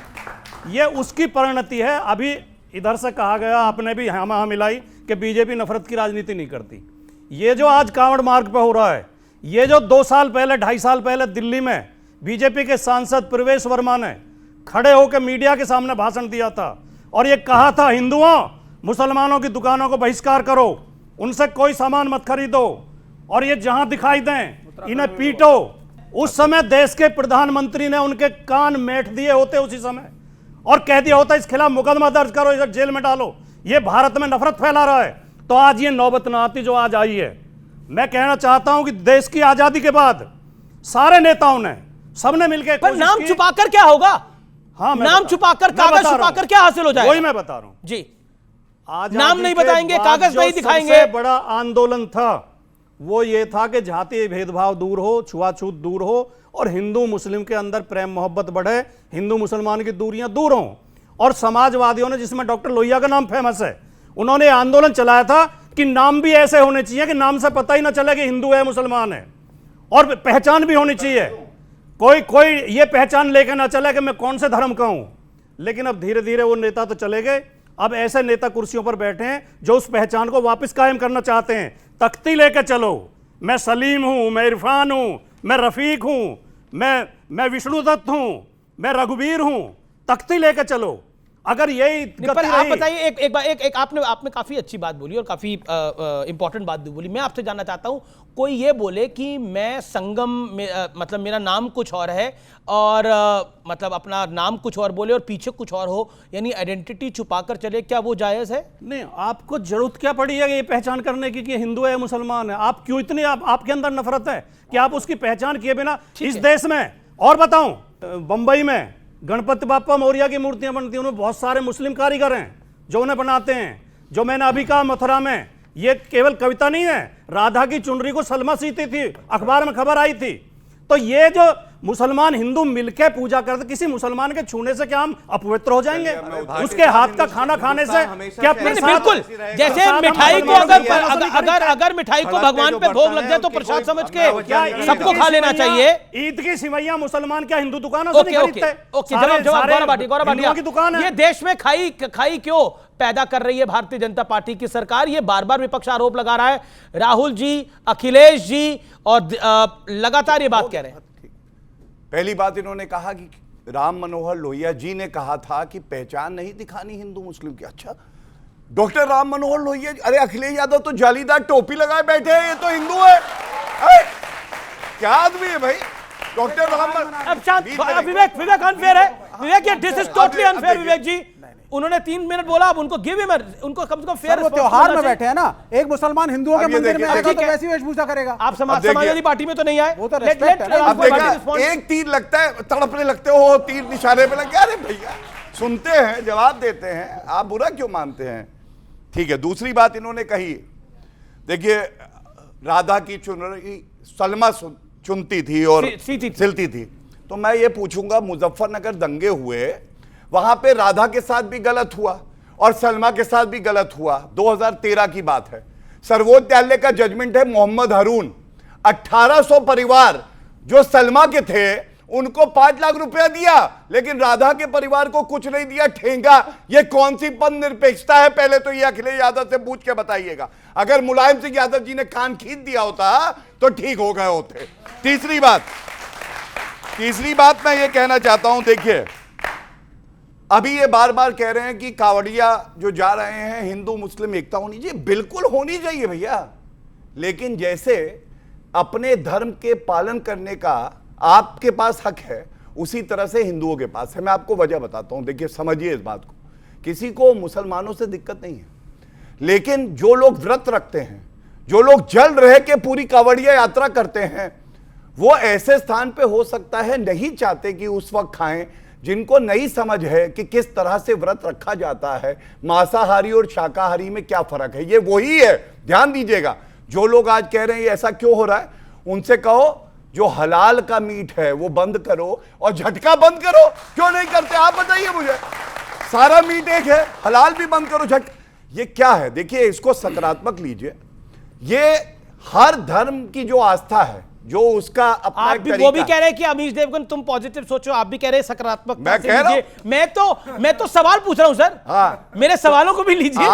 ये उसकी परिणति है। अभी इधर से कहा गया, आपने भी हाँ मिलाई कि बीजेपी नफरत की राजनीति नहीं करती। ये जो आज कांवड़ मार्ग पे हो रहा है, ये जो 2 साल पहले 2.5 साल पहले दिल्ली में बीजेपी के सांसद प्रवेश वर्मा ने खड़े होकर मीडिया के सामने भाषण दिया था और ये कहा था, हिंदुओं मुसलमानों की दुकानों को बहिष्कार करो, उनसे कोई सामान मत खरीदो और ये जहां दिखाई दें इन्हें पीटो। उस समय देश के प्रधानमंत्री ने उनके कान मेट दिए होते उसी समय और कह दिया होता इस खिलाफ मुकदमा दर्ज करो, इसे जेल में डालो, ये भारत में नफरत फैला रहा है, तो आज ये नौबत ना आती जो आज आई है। मैं कहना चाहता हूं कि देश की आजादी के बाद सारे नेताओं ने, सबने मिलकर पर नाम छुपाकर क्या होगा? हाँ, नाम छुपाकर, कागज छुपाकर क्या हासिल हो जाएगा? वही मैं बता रहा हूं जी। नाम नहीं बताएंगे, कागज नहीं दिखाएंगे। सबसे बड़ा आंदोलन था वो ये था कि जातीय भेदभाव दूर हो, छुआछूत दूर हो और हिंदू मुस्लिम के अंदर प्रेम मोहब्बत बढ़े, हिंदू मुसलमान की दूरियां दूर हों। और समाजवादियों ने, जिसमें डॉक्टर लोहिया का नाम फेमस है, उन्होंने आंदोलन चलाया था कि नाम भी ऐसे होने चाहिए कि नाम से पता ही ना चले कि हिंदू है मुसलमान है, और पहचान भी होनी चाहिए। कोई ये पहचान लेकर ना चले कि मैं कौन से धर्म का हूं। लेकिन अब धीरे धीरे वो नेता तो चले गए, अब ऐसे नेता कुर्सियों पर बैठे हैं जो उस पहचान को वापस कायम करना चाहते हैं। तख्ती लेकर चलो, मैं सलीम हूं, मैं इरफान हूं, मैं रफीक हूं, मैं विष्णुदत्त हूं, मैं रघुवीर हूं, तख्ती लेकर चलो। अगर यही आप बताइए, एक आपने काफी अच्छी बात बोली और काफी इंपॉर्टेंट बात बोली। मैं आपसे जानना चाहता हूं, कोई ये बोले कि मैं संगम में मतलब मेरा नाम कुछ और है और मतलब अपना नाम कुछ और बोले और पीछे कुछ और हो, यानी आइडेंटिटी छुपाकर चले, क्या वो जायज़ है? नहीं, आपको जरूरत क्या पड़ी है ये पहचान करने की कि हिंदू है मुसलमान है? आप क्यों इतनी आपके अंदर नफरत है कि आप उसकी पहचान किए बिना इस देश में? और बताऊं, बंबई में गणपति बाप्पा मौर्य की मूर्तियां बनती हैं, उनमें बहुत सारे मुस्लिम कारीगर हैं जो उन्हें बनाते हैं। जो मैंने अभी कहा मथुरा में, ये केवल कविता नहीं है, राधा की चुनरी को सलमा सीती थी, अखबार में खबर आई थी। तो ये जो मुसलमान हिंदू मिलकर पूजा करते, किसी मुसलमान के छूने से क्या हम अपवित्र हो जाएंगे? उसके हाथ का खाना खाने से क्या? बिल्कुल, जैसे मिठाई को अगर मिठाई को भगवान पे भोग लग जाए तो प्रसाद समझ के सबको खा लेना चाहिए। ईद की सिवैयां मुसलमान क्या हिंदू दुकानों से नहीं खरीदते? जवाब की दुकान है। ये देश में खाई क्यों पैदा कर रही है भारतीय जनता पार्टी की सरकार? ये बार बार विपक्ष आरोप लगा रहा है, राहुल जी, अखिलेश जी, और लगातार ये बात कह रहे हैं। पहली बात इन्होंने कहा कि राम मनोहर लोहिया जी ने कहा था कि पहचान नहीं दिखानी हिंदू मुस्लिम की। अच्छा, डॉक्टर राम मनोहर लोहिया, अरे अखिलेश यादव तो जालीदार टोपी लगाए बैठे हैं, ये तो हिंदू है। क्या आदमी है भाई डॉक्टर राम? विवेक अनफेयर है, विवेक, ये दिस इज टोटली अनफेयर। विवेक जी, उन्होंने 3 मिनट बोला, अब उनको गिव हिम, उनको कम से कम फेयर। वो त्योहार में बैठे हैं ना, एक मुसलमान हिंदुओं के मंदिर में आएगा तो वैसी वेशभूषा करेगा। आप समाजवादी पार्टी में तो नहीं आए, वो तो रेस्पेक्ट है। अब देखा, एक तीर लगता है, तड़पने लगते हो, तीर निशाने पे लग गया। अरे भैया, सुनते हैं, जवाब देते हैं, आप बुरा क्यों मानते हैं? ठीक है, दूसरी बात इन्होंने कही, देखिए राधा की चुनरी सलमा चुनती थी और सिलती थी, तो मैं ये पूछूंगा, मुजफ्फरनगर दंगे हुए, वहां पे राधा के साथ भी गलत हुआ और सलमा के साथ भी गलत हुआ। 2013 की बात है, सर्वोच्च न्यायालय का जजमेंट है। मोहम्मद हारून, 1800 परिवार जो सलमा के थे उनको 5 लाख रुपया दिया, लेकिन राधा के परिवार को कुछ नहीं दिया। ठेंगा, ये कौन सी पद निरपेक्षता है? पहले तो ये अखिलेश यादव से पूछ के बताइएगा। अगर मुलायम सिंह यादव जी ने कान खींच दिया होता तो ठीक हो गए होते। तीसरी बात मैं ये कहना चाहता हूं, देखिए अभी ये बार बार कह रहे हैं कि कावड़िया जो जा रहे हैं, हिंदू मुस्लिम एकता होनी चाहिए। बिल्कुल होनी चाहिए भैया, लेकिन जैसे अपने धर्म के पालन करने का आपके पास हक है, उसी तरह से हिंदुओं के पास है। मैं आपको वजह बताता हूं, देखिए समझिए इस बात को। किसी को मुसलमानों से दिक्कत नहीं है, लेकिन जो लोग व्रत रखते हैं, जो लोग जल रह के पूरी कावड़िया यात्रा करते हैं, वो ऐसे स्थान पे हो सकता है नहीं चाहते कि उस वक्त खाएं, जिनको नहीं समझ है कि किस तरह से व्रत रखा जाता है, मांसाहारी और शाकाहारी में क्या फर्क है। ये वही है, ध्यान दीजिएगा। जो लोग आज कह रहे हैं ये ऐसा क्यों हो रहा है, उनसे कहो जो हलाल का मीट है वो बंद करो और झटका बंद करो। क्यों नहीं करते आप बताइए मुझे? सारा मीट एक है, हलाल भी बंद करो, झटका। ये क्या है? देखिए इसको सकारात्मक लीजिए। ये हर धर्म की जो आस्था है, जो उसका अपना आप भी, वो भी कह रहे हैं कि अमीश देवगन तुम पॉजिटिव सोचो, आप भी कह रहे हैं सकारात्मक। मैं कह रहा हूं, मैं तो सवाल पूछ रहा हूं सर। हाँ, मेरे सवालों को भी लीजिए।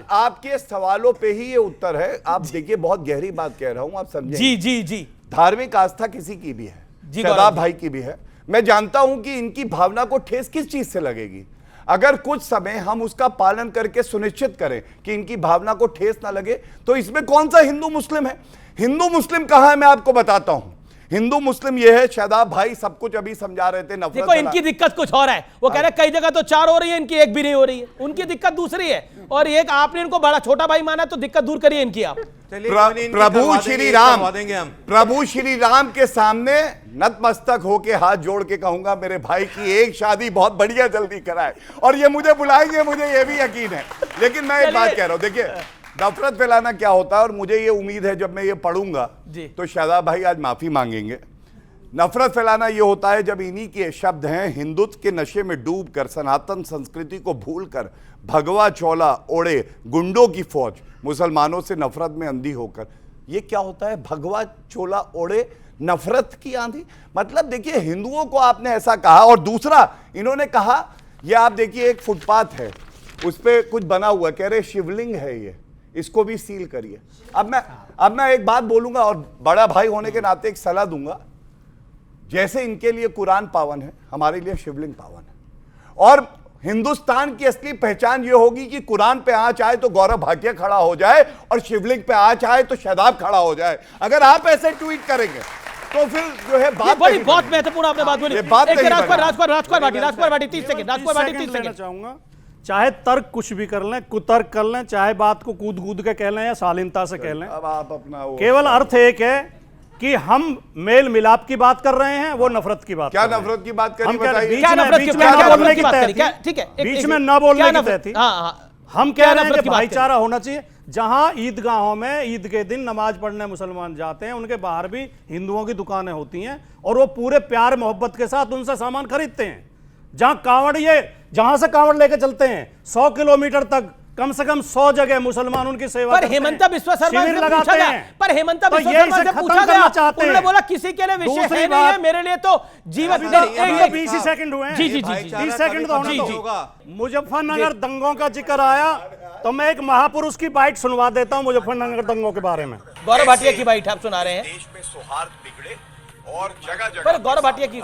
आपके सवालों पे ही ये उत्तर है। आप देखिए बहुत गहरी बात कह रहा हूं, आप समझे? जी। धार्मिक आस्था किसी की भी है, शादाब भाई की भी है। मैं जानता हूं कि इनकी भावना को ठेस किस चीज से लगेगी। अगर कुछ समय हम उसका पालन करके सुनिश्चित करें कि इनकी भावना को ठेस ना लगे, तो इसमें कौन सा हिंदू मुस्लिम है? हिंदू मुस्लिम कहां है मैं आपको बताता हूं। हिंदू मुस्लिम ये है, शादाब भाई सब कुछ अभी समझा रहे थे। नफरत, देखो इनकी दिक्कत कुछ और है, वो कह रहे कई जगह तो 4 हो रही है, इनकी एक भी नहीं हो रही है। उनकी दिक्कत दूसरी है, और एक आपने इनको बड़ा छोटा भाई माना, तो दिक्कत दूर करिए इनकी आप। प्रभु श्री राम के सामने नतमस्तक होके हाथ जोड़ के कहूंगा, मेरे भाई की एक शादी बहुत बढ़िया जल्दी कराए, और ये मुझे बुलाएंगे, मुझे ये भी यकीन है। लेकिन मैं एक बात कह रहा हूं, देखिए नफरत फैलाना क्या होता है, और मुझे ये उम्मीद है जब मैं ये पढ़ूंगा तो शादाब भाई आज माफी मांगेंगे। नफरत फैलाना ये होता है जब इन्हीं के शब्द हैं, हिंदुत्व के नशे में डूबकर, सनातन संस्कृति को भूलकर, भगवा चोला ओढ़े गुंडों की फौज, मुसलमानों से नफरत में अंधी होकर। ये क्या होता है, भगवा चोला ओढ़े नफरत की आंधी? मतलब देखिए हिंदुओं को आपने ऐसा कहा। और दूसरा इन्होंने कहा, ये आप देखिए एक फुटपाथ है, उस पर कुछ बना हुआ, कह रहे शिवलिंग है ये, इसको भी सील करिए। अब मैं एक बात बोलूंगा, और बड़ा भाई होने के नाते एक सलाह दूंगा। जैसे इनके लिए कुरान पावन है, हमारे लिए शिवलिंग पावन है। और हिंदुस्तान की असली पहचान ये होगी कि कुरान पे आंच आए तो गौरव भाटिया खड़ा हो जाए और शिवलिंग पे आंच आए तो शादाब खड़ा हो जाए। अगर आप ऐसे ट्वीट करेंगे तो फिर जो है बात बड़ी बहुत महत्वपूर्ण आपने बात बोली। राजकुमार भाटी 30 सेकंड चाहूंगा। चाहे तर्क कुछ भी कर लें, कुतर्क कर लें, चाहे बात को कूद कूद के कह लें या शालीनता से कह लें, अब आप अपना केवल अर्थ एक है कि हम मेल मिलाप की बात कर रहे हैं, वो नफरत की बात। क्या नफरत की बात करी? बीच में न बोलने की तय थी, ठीक है, बीच में न बोलने की तय थी। हम कह रहे हैं कि भाईचारा होना चाहिए। जहां ईदगाहों में ईद के दिन नमाज पढ़ने मुसलमान जाते हैं, उनके बाहर भी हिंदुओं की दुकानें होती हैं और वो पूरे प्यार मोहब्बत के साथ उनसे सामान खरीदते हैं। जहां से कांवड़ लेके चलते हैं 100 किलोमीटर तक, कम से कम 100 जगह मुसलमान उनकी सेवा पर हेमंत बिस्वा शर्मा से पूछा गया, पर हेमंत बिस्वा शर्मा से पूछा गया, उन्होंने बोला किसी के लिए विषय है नहीं है, मेरे लिए तो जीवन। 20 सेकंड हुए हैं। जी 30 सेकंड तो होना होगा। मुजफ्फरनगर दंगों का जिक्र आया तो मैं एक महापुरुष की बाइट सुनवा देता हूं मुजफ्फरनगर दंगों के बारे में। गौरव भाटिया की बाइट आप सुना रहे हैं। देश में सौहार्द बिगड़े और जगह पर गौरव भाटिया की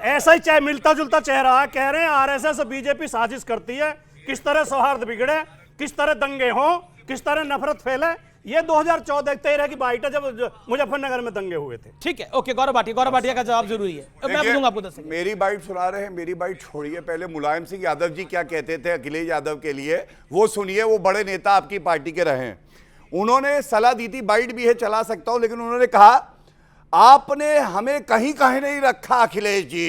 ऐसा ही मिलता जुलता चेहरा है। कह रहे हैं आरएसएस और बीजेपी साजिश करती है, किस तरह सौहार्द बिगड़े, किस तरह दंगे हो, किस तरह नफरत फैले। ये 2014-13 की बाइट है जब मुजफ्फरनगर में दंगे हुए थे। ठीक है, ओके। गौरव भाटिया का जवाब जरूरी है। मैं पूछूंगा आपको 10 सेकंड। मेरी बाइट सुना रहे हैं, मेरी बाइट छोड़िए। पहले मुलायम सिंह यादव जी क्या कहते थे अखिलेश यादव के लिए, वो सुनिए। वो बड़े नेता आपकी पार्टी के रहे हैं। उन्होंने सलाह दी थी, बाइट भी है, चला सकता हूं, लेकिन उन्होंने कहा आपने हमें कहीं नहीं रखा अखिलेश जी,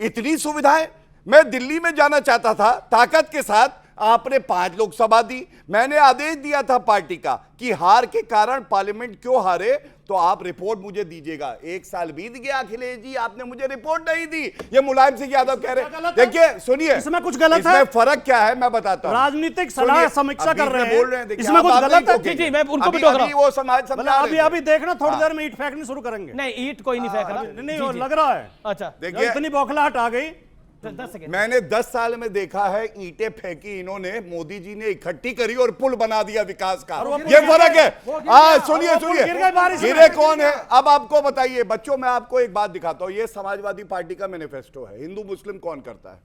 इतनी सुविधाएं। मैं दिल्ली में जाना चाहता था ताकत के साथ, आपने 5 लोकसभा दी। मैंने आदेश दिया था पार्टी का कि हार के कारण पार्लियामेंट क्यों हारे, तो आप रिपोर्ट मुझे दीजिएगा। 1 साल बीत गया अखिलेश जी, आपने मुझे रिपोर्ट नहीं दी। ये मुलायम सिंह यादव कह रहे हैं। देखिए सुनिए, इसमें कुछ गलत है। इसमें फर्क क्या है मैं बताता हूं। राजनीतिक सलाह समीक्षा कर रहे हैं, बोल रहे हैं, इसमें कुछ गलत है। जी मैं उनको भी टोक रहा हूं। वो समाज समझा रहे अभी देखना, थोड़ी देर में ईंट फेंकनी शुरू करेंगे। नहीं, ईंट कोई नहीं फेंक रहा। नहीं लग रहा है। अच्छा देखिए, इतनी बौखलाहट आ गई। मैंने 10 साल में देखा है ईंटें फेंकी इन्होंने, मोदी जी ने इकट्ठी करी और पुल बना दिया विकास का। ये फर्क है। सुनिए गिरे कौन है अब आपको बताइए। बच्चों मैं आपको एक बात दिखाता हूं, ये समाजवादी पार्टी का मैनिफेस्टो है। हिंदू मुस्लिम कौन करता है?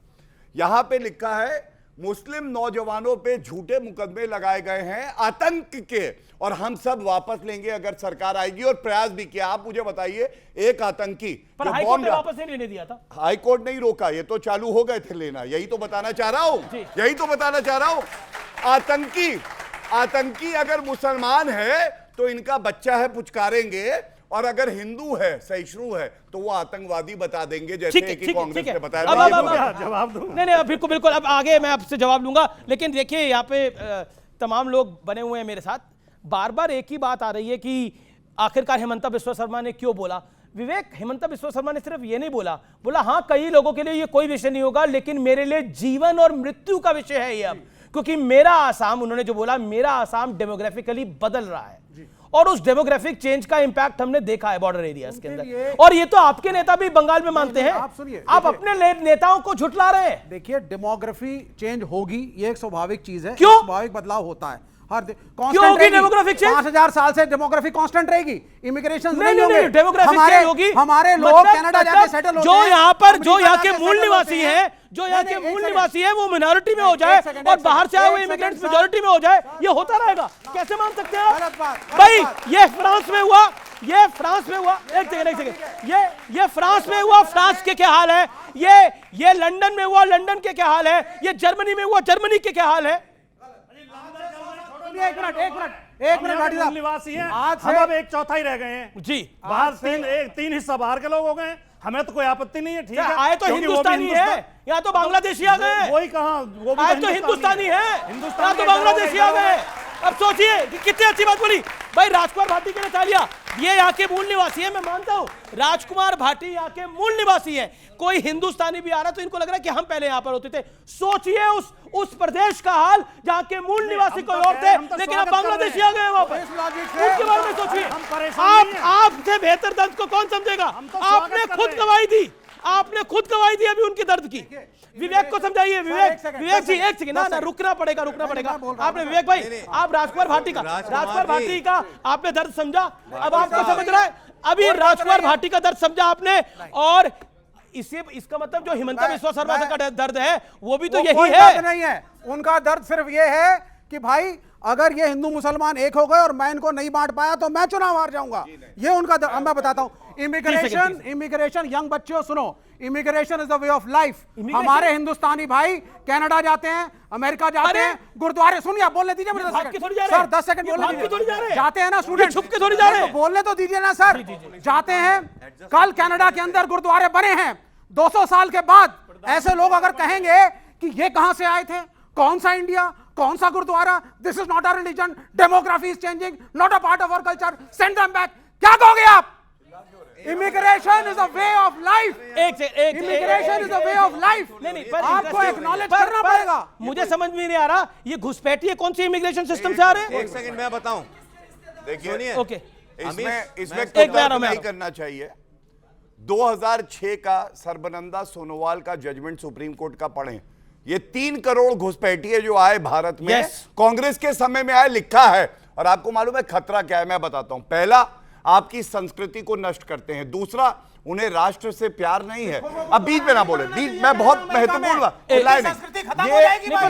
यहां पे लिखा है मुस्लिम नौजवानों पे झूठे मुकदमे लगाए गए हैं आतंक के, और हम सब वापस लेंगे अगर सरकार आएगी, और प्रयास भी किया। आप मुझे बताइए, एक आतंकी पर हाईकोर्ट ने वापस नहीं लेने दिया था। हाईकोर्ट नहीं रोका, ये तो चालू हो गए थे लेना। यही तो बताना चाह रहा हूं, आतंकी अगर मुसलमान है तो इनका बच्चा है पुचकारेंगे, और अगर हिंदू है, सहिष्णु है, तो वो आतंकवादी बता देंगे, जैसे कि कांग्रेस ने बताया। जवाब दूं? नहीं बिल्कुल अब आगे मैं आपसे जवाब लूंगा। लेकिन देखिए यहाँ पे तमाम लोग बने हुए हैं मेरे साथ। बार बार एक ही बात आ रही है कि आखिरकार हेमंत बिस्वा शर्मा ने क्यों बोला। विवेक, हेमंत बिस्वा शर्मा ने सिर्फ ये नहीं बोला हाँ कई लोगों के लिए ये कोई विषय नहीं होगा, लेकिन मेरे लिए जीवन और मृत्यु का विषय है ये अब, क्योंकि मेरा आसाम, उन्होंने जो बोला, मेरा आसाम डेमोग्राफिकली बदल रहा है और उस डेमोग्राफिक चेंज का इंपैक्ट हमने देखा है बॉर्डर एरियाज के अंदर। और ये तो आपके नेता भी बंगाल में मानते हैं। आप सुनिए, आप अपने नेताओं को झुठला रहे हैं। देखिए, डेमोग्राफी चेंज होगी, ये एक स्वाभाविक चीज है। क्यों? स्वाभाविक बदलाव होता है। क्यों होगी डेमोग्राफिक चेंज? 5000 साल से डेमोग्राफी कांस्टेंट रहेगी। इमिग्रेशन नहीं, डेमोग्राफिक चेंज होगी। हमारे लोग कनाडा जाके सेटल होते हैं। जो यहाँ के मूल निवासी है, वो मिनॉरिटी में हो जाए और बाहर से आए हुए इमिग्रेंट्स मेजॉरिटी में हो जाए, ये होता रहेगा। कैसे मान सकते हैं आप? भाई ये फ्रांस में हुआ, एक सेकंड, ये फ्रांस में हुआ, फ्रांस के क्या हाल है? ये लंदन में हुआ, लंदन के क्या हाल है? ये जर्मनी में हुआ, जर्मनी के क्या हाल है? एक मिनट निवासी हैं, हम अब 1/4 रह गए हैं जी। बाहर 3 हिस्सा बाहर के लोग हो गए, हमें तो कोई आपत्ति नहीं है। ठीक है, आए तो हिंदुस्तानी है, यहाँ तो बांग्लादेशी आ गए। वही कहा, वो भी आए तो हिंदुस्तानी है, यहाँ तो बांग्लादेशी आ गए। अब सोचिए कितनी अच्छी बात बोली भाई। राजकुमार भाटी के लिए तालियां। ये यहाँ के मूल निवासी है, मैं मानता हूँ राजकुमार भाटी यहाँ के मूल निवासी है। कोई हिंदुस्तानी भी आ रहा तो इनको लग रहा है कि हम पहले यहाँ पर होते थे। सोचिए उस प्रदेश का हाल जहाँ के मूल निवासी कोई और थे, लेकिन अब बांग्लादेशी आ गए वहां पर। उसके बारे में सोचिए। आपसे बेहतर दर्द को कौन समझेगा? आपने खुद गवाही दी अभी उनके दर्द की। विवेक को समझाइए। विवेक जी एक सेकंड, ना रुकना पड़ेगा। आपने विवेक भाई, आप राजकुमार भाटी का आपने दर्द समझा, अब आपको समझ रहा है। अभी राजकुमार भाटी का दर्द समझा आपने, और इसे इसका मतलब जो हिमंता बिस्वा शर्मा का दर्द है वो भी तो वो यही कोई है। दर्द नहीं है, उनका दर्द सिर्फ ये है कि भाई अगर ये हिंदू मुसलमान एक हो गए और मैं इनको नहीं बांट पाया तो मैं चुनाव हार जाऊंगा, ये उनका दर्द। मैं बताता हूं, इमिग्रेशन यंग बच्चों सुनो, immigration is the way of life. हमारे हिंदुस्तानी भाई कनाडा जाते हैं, अमेरिका जाते हैं, गुरुद्वारे, सुनिए आप बोलने दीजिए मुझे 10 सेकंड बोलने दीजिए। जाते हैं ना स्टूडेंट, छुप के थोड़ी जा रहे हैं, बोलने तो दीजिए ना सर। जाते हैं, कल कनाडा के अंदर गुरुद्वारे बने हैं 200 साल के बाद। ऐसे लोग अगर कहेंगे कि ये कहां से आए थे, कौन सा इंडिया, कौन सा gurdwara, this is not a religion, demography is changing, not a part of our culture, send them back, क्या कहोगे आप? Immigration is a way of life. Immigration is a way of life. आपको एक्नॉलेज करना पड़ेगा। मुझे समझ में नहीं आ रहा ये घुसपैठिए कौन सी इमिग्रेशन सिस्टम से आ रहे हैं। एक सेकंड मैं बताऊं, देखिए ओके, इसमें तर्क नहीं करना चाहिए। 2006 का सर्बानंद सोनोवाल का जजमेंट सुप्रीम कोर्ट का पढ़ें। ये 3 करोड़ घुसपैठिए जो आए भारत में कांग्रेस के समय में आए, लिखा है। और आपको मालूम है खतरा क्या है, मैं बताता हूं। पहला, आपकी संस्कृति को नष्ट करते हैं। दूसरा, उन्हें राष्ट्र से प्यार नहीं है। अब बीच में ना बोले, मैं बहुत महत्वपूर्ण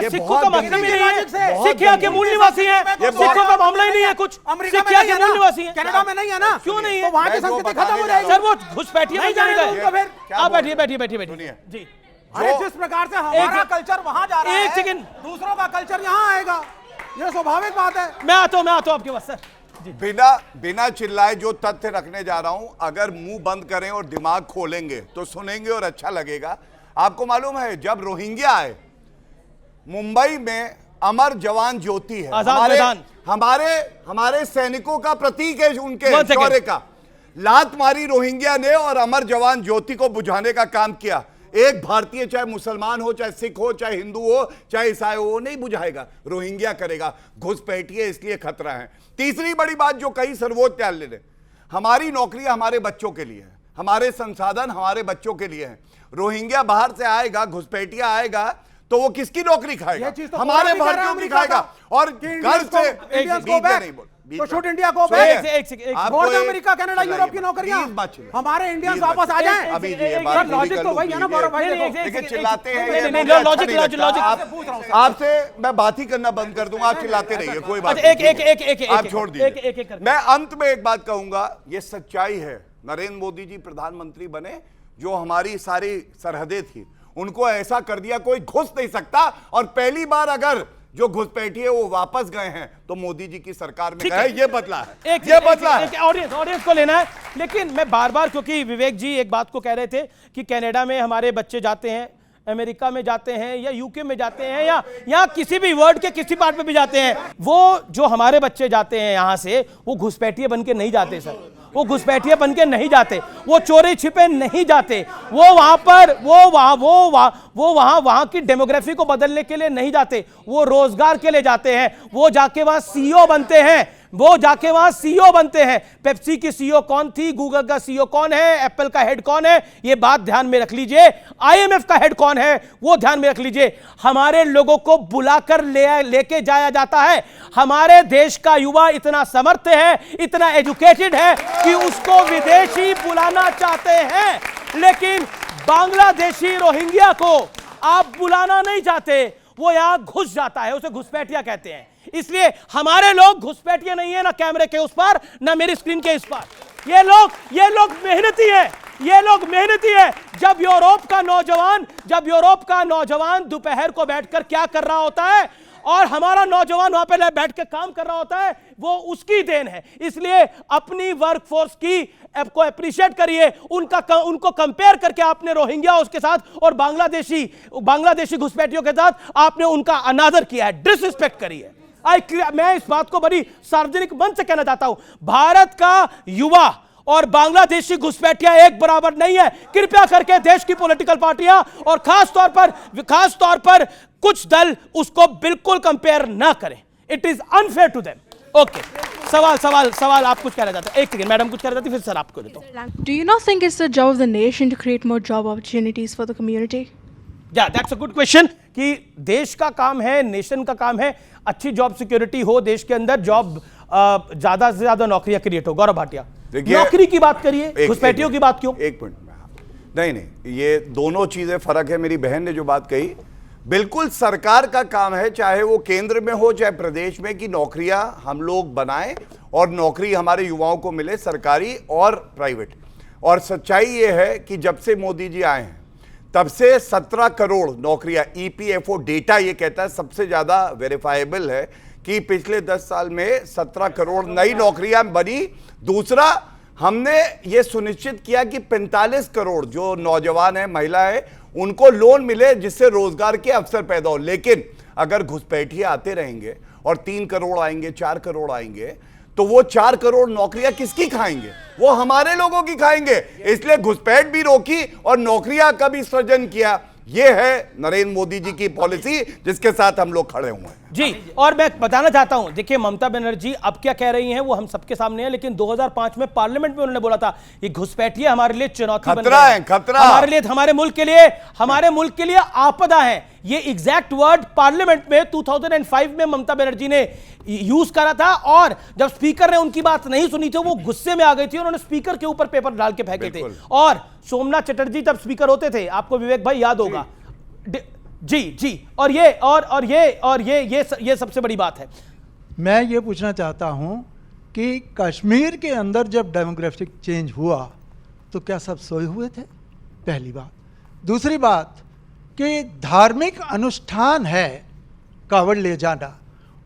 सिखों का मतलब ही नहीं है, सिख यहाँ के मूल निवासी हैं, सिखों का मामला ही नहीं है कुछ, सिख यहाँ के मूल निवासी हैं। कनाडा में नहीं है ना, क्यों नहीं है? तो वहां की संस्कृति खत्म हो जाएगी। सर वो घुसपैठिए नहीं जाएगा। आप बैठिए जी। अरे जिस प्रकार से हमारा कल्चर वहां जा रहा है, एक सेकंड, दूसरों का कल्चर यहां आएगा, ये स्वाभाविक बात है। मैं आता हूं आपके पास सर। बिना चिल्लाए जो तथ्य रखने जा रहा हूं, अगर मुंह बंद करें और दिमाग खोलेंगे तो सुनेंगे और अच्छा लगेगा। आपको मालूम है जब रोहिंग्या आए मुंबई में, अमर जवान ज्योति है, हमारे सैनिकों का प्रतीक है, उनके शौर्य का। लात मारी रोहिंग्या ने और अमर जवान ज्योति को बुझाने का काम किया। एक भारतीय, चाहे मुसलमान हो, चाहे सिख हो, चाहे हिंदू हो, चाहे ईसाई हो, वो नहीं बुझाएगा, रोहिंग्या करेगा। घुसपैठिए इसलिए खतरा है। तीसरी बड़ी बात जो कही सर्वोच्च न्यायालय ने, हमारी नौकरियां हमारे बच्चों के लिए है, हमारे संसाधन हमारे बच्चों के लिए हैं। रोहिंग्या बाहर से आएगा, घुसपैठिया आएगा तो वो किसकी नौकरी खाएगा? हमारे भारतीयों की खाएगा। और घर से नहीं बोल तो शूट इंडिया को नॉर्थ अमेरिका, कनाडा, यूरोप की नौकरियां हमारे इंडियंस वापस आ जाएं। अभी लॉजिक तो वही है ना गौरव भाई। देखिए चिल्लाते हैं, लॉजिक आपसे मैं बात ही करना बंद कर दूंगा, आप चिल्लाते रहिए, कोई बात नहीं, आप छोड़ दीजिए। मैं अंत में एक बात कहूंगा, ये सच्चाई है, नरेंद्र मोदी जी प्रधानमंत्री बने, जो हमारी सारी सरहदें थी उनको ऐसा कर दिया कोई घुस नहीं सकता। और पहली बार अगर जो घुसपैठिए वो वापस गए हैं तो मोदी जी की सरकार में गए, ये बदला है, ये बदला है। ऑडियंस को लेना है। लेकिन मैं बार-बार, क्योंकि विवेक जी एक बात को कह रहे थे कि कनाडा में हमारे बच्चे जाते हैं, अमेरिका में जाते हैं, या यूके में जाते हैं, या यहाँ किसी भी वर्ल्ड के किसी पार्ट में भी जाते हैं, वो जो हमारे बच्चे जाते हैं यहाँ से, वो घुसपैठिए बन के नहीं जाते सर, वो घुसपैठिए बन के नहीं जाते, वो चोरी छिपे नहीं जाते, वो वहां पर वहां की डेमोग्राफी को बदलने के लिए नहीं जाते, वो रोजगार के लिए जाते हैं, वो जाके वहां सीईओ बनते हैं, वो जाके वहां सीईओ बनते हैं। पेप्सी की सीईओ कौन थी, गूगल का सीईओ कौन है, एप्पल का हेड कौन है, ये बात ध्यान में रख लीजिए। आईएमएफ का हेड कौन है वो ध्यान में रख लीजिए। हमारे लोगों को बुलाकर लेके जाया जाता है। हमारे देश का युवा इतना समर्थ है, इतना एजुकेटेड है कि उसको विदेशी बुलाना चाहते हैं, लेकिन बांग्लादेशी रोहिंग्या को आप बुलाना नहीं चाहते, वो यहां घुस जाता है, उसे घुसपैठिया कहते हैं। इसलिए हमारे लोग घुसपैठिए नहीं है, ना कैमरे के उस पार, ना मेरी स्क्रीन के इस पार। ये लोग मेहनती है, ये लोग मेहनती है। जब यूरोप का नौजवान दोपहर को बैठकर क्या कर रहा होता है और हमारा नौजवान वहां पे बैठ के काम कर रहा होता है, वो उसकी देन है। इसलिए अपनी वर्कफोर्स की को अप्रिशिएट करिए, उनको कंपेयर करके आपने रोहिंग्या उसके साथ और बांग्लादेशी घुसपैठियों के साथ आपने उनका अनादर किया है, डिसरिस्पेक्ट करिए। मैं इस बात को बड़ी सार्वजनिक मंच से कहना चाहता हूं, भारत का युवा और बांग्लादेशी घुसपैठिया एक बराबर नहीं है। कृपया करके देश की पॉलिटिकल पार्टियां और खास तौर पर कुछ दल उसको बिल्कुल कंपेयर ना करें। It is unfair to them. Okay, सवाल आप कुछ कहना चाहते हैं? एक सेकंड, मैडम कुछ कह रहे थे, फिर सर आपको देता हूं। Do you not think it's the job of the nation to create more job opportunities for the community? Yeah, that's a good question। कि देश का काम है, नेशन का काम है, अच्छी जॉब सिक्योरिटी हो देश के अंदर, जॉब ज्यादा से ज्यादा नौकरियां क्रिएट हो। गौरव भाटिया, नौकरी की बात करिए, घुसपैठियों की बात क्यों? एक मिनट, नहीं, ये दोनों चीजें फर्क है। मेरी बहन ने जो बात कही, बिल्कुल सरकार का काम है, चाहे वो केंद्र में हो चाहे प्रदेश में, कि नौकरियां हम लोग बनाएं और नौकरी हमारे युवाओं को मिले, सरकारी और प्राइवेट। और सच्चाई ये है कि जब से मोदी जी आए हैं तब से 17 करोड़ नौकरियां, ईपीएफओ डेटा ये कहता है, सबसे ज्यादा वेरीफाइबल है कि पिछले 10 साल में 17 करोड़ नई नौकरियां बनी। दूसरा, हमने ये सुनिश्चित किया कि 45 करोड़ जो नौजवान हैं, महिला है, उनको लोन मिले जिससे रोजगार के अवसर पैदा हो। लेकिन अगर घुसपैठिए आते रहेंगे और 3 करोड़ आएंगे, 4 करोड़ आएंगे, तो वो 4 करोड़ नौकरियां किसकी खाएंगे? वो हमारे लोगों की खाएंगे। इसलिए घुसपैठ भी रोकी और नौकरियां का भी सृजन किया। ये है नरेंद्र मोदी जी की पॉलिसी, जिसके साथ हम लोग खड़े हुए हैं। जी, और मैं बताना चाहता हूं, देखिए ममता बनर्जी अब क्या कह रही हैं वो हम सबके सामने है, लेकिन 2005 में पार्लियामेंट में उन्होंने बोला था ये घुसपैठिए हमारे लिए चुनौती बन खतरा है, खतरा हमारे लिए, हमारे मुल्क के लिए आपदा है। ये एग्जैक्ट वर्ड पार्लियामेंट में 2005 में ममता बनर्जी ने यूज करा था, और जब स्पीकर ने उनकी बात नहीं सुनी थी वो गुस्से में आ गई थी, उन्होंने स्पीकर के ऊपर पेपर डाल के फेंके थे। और सोमनाथ चटर्जी जब स्पीकर होते थे, आपको विवेक भाई याद होगा, जी, और ये सबसे बड़ी बात है। मैं ये पूछना चाहता हूं कि कश्मीर के अंदर जब डेमोग्राफिक चेंज हुआ तो क्या सब सोए हुए थे? पहली बात। दूसरी बात कि धार्मिक अनुष्ठान है कावड़ ले जाना,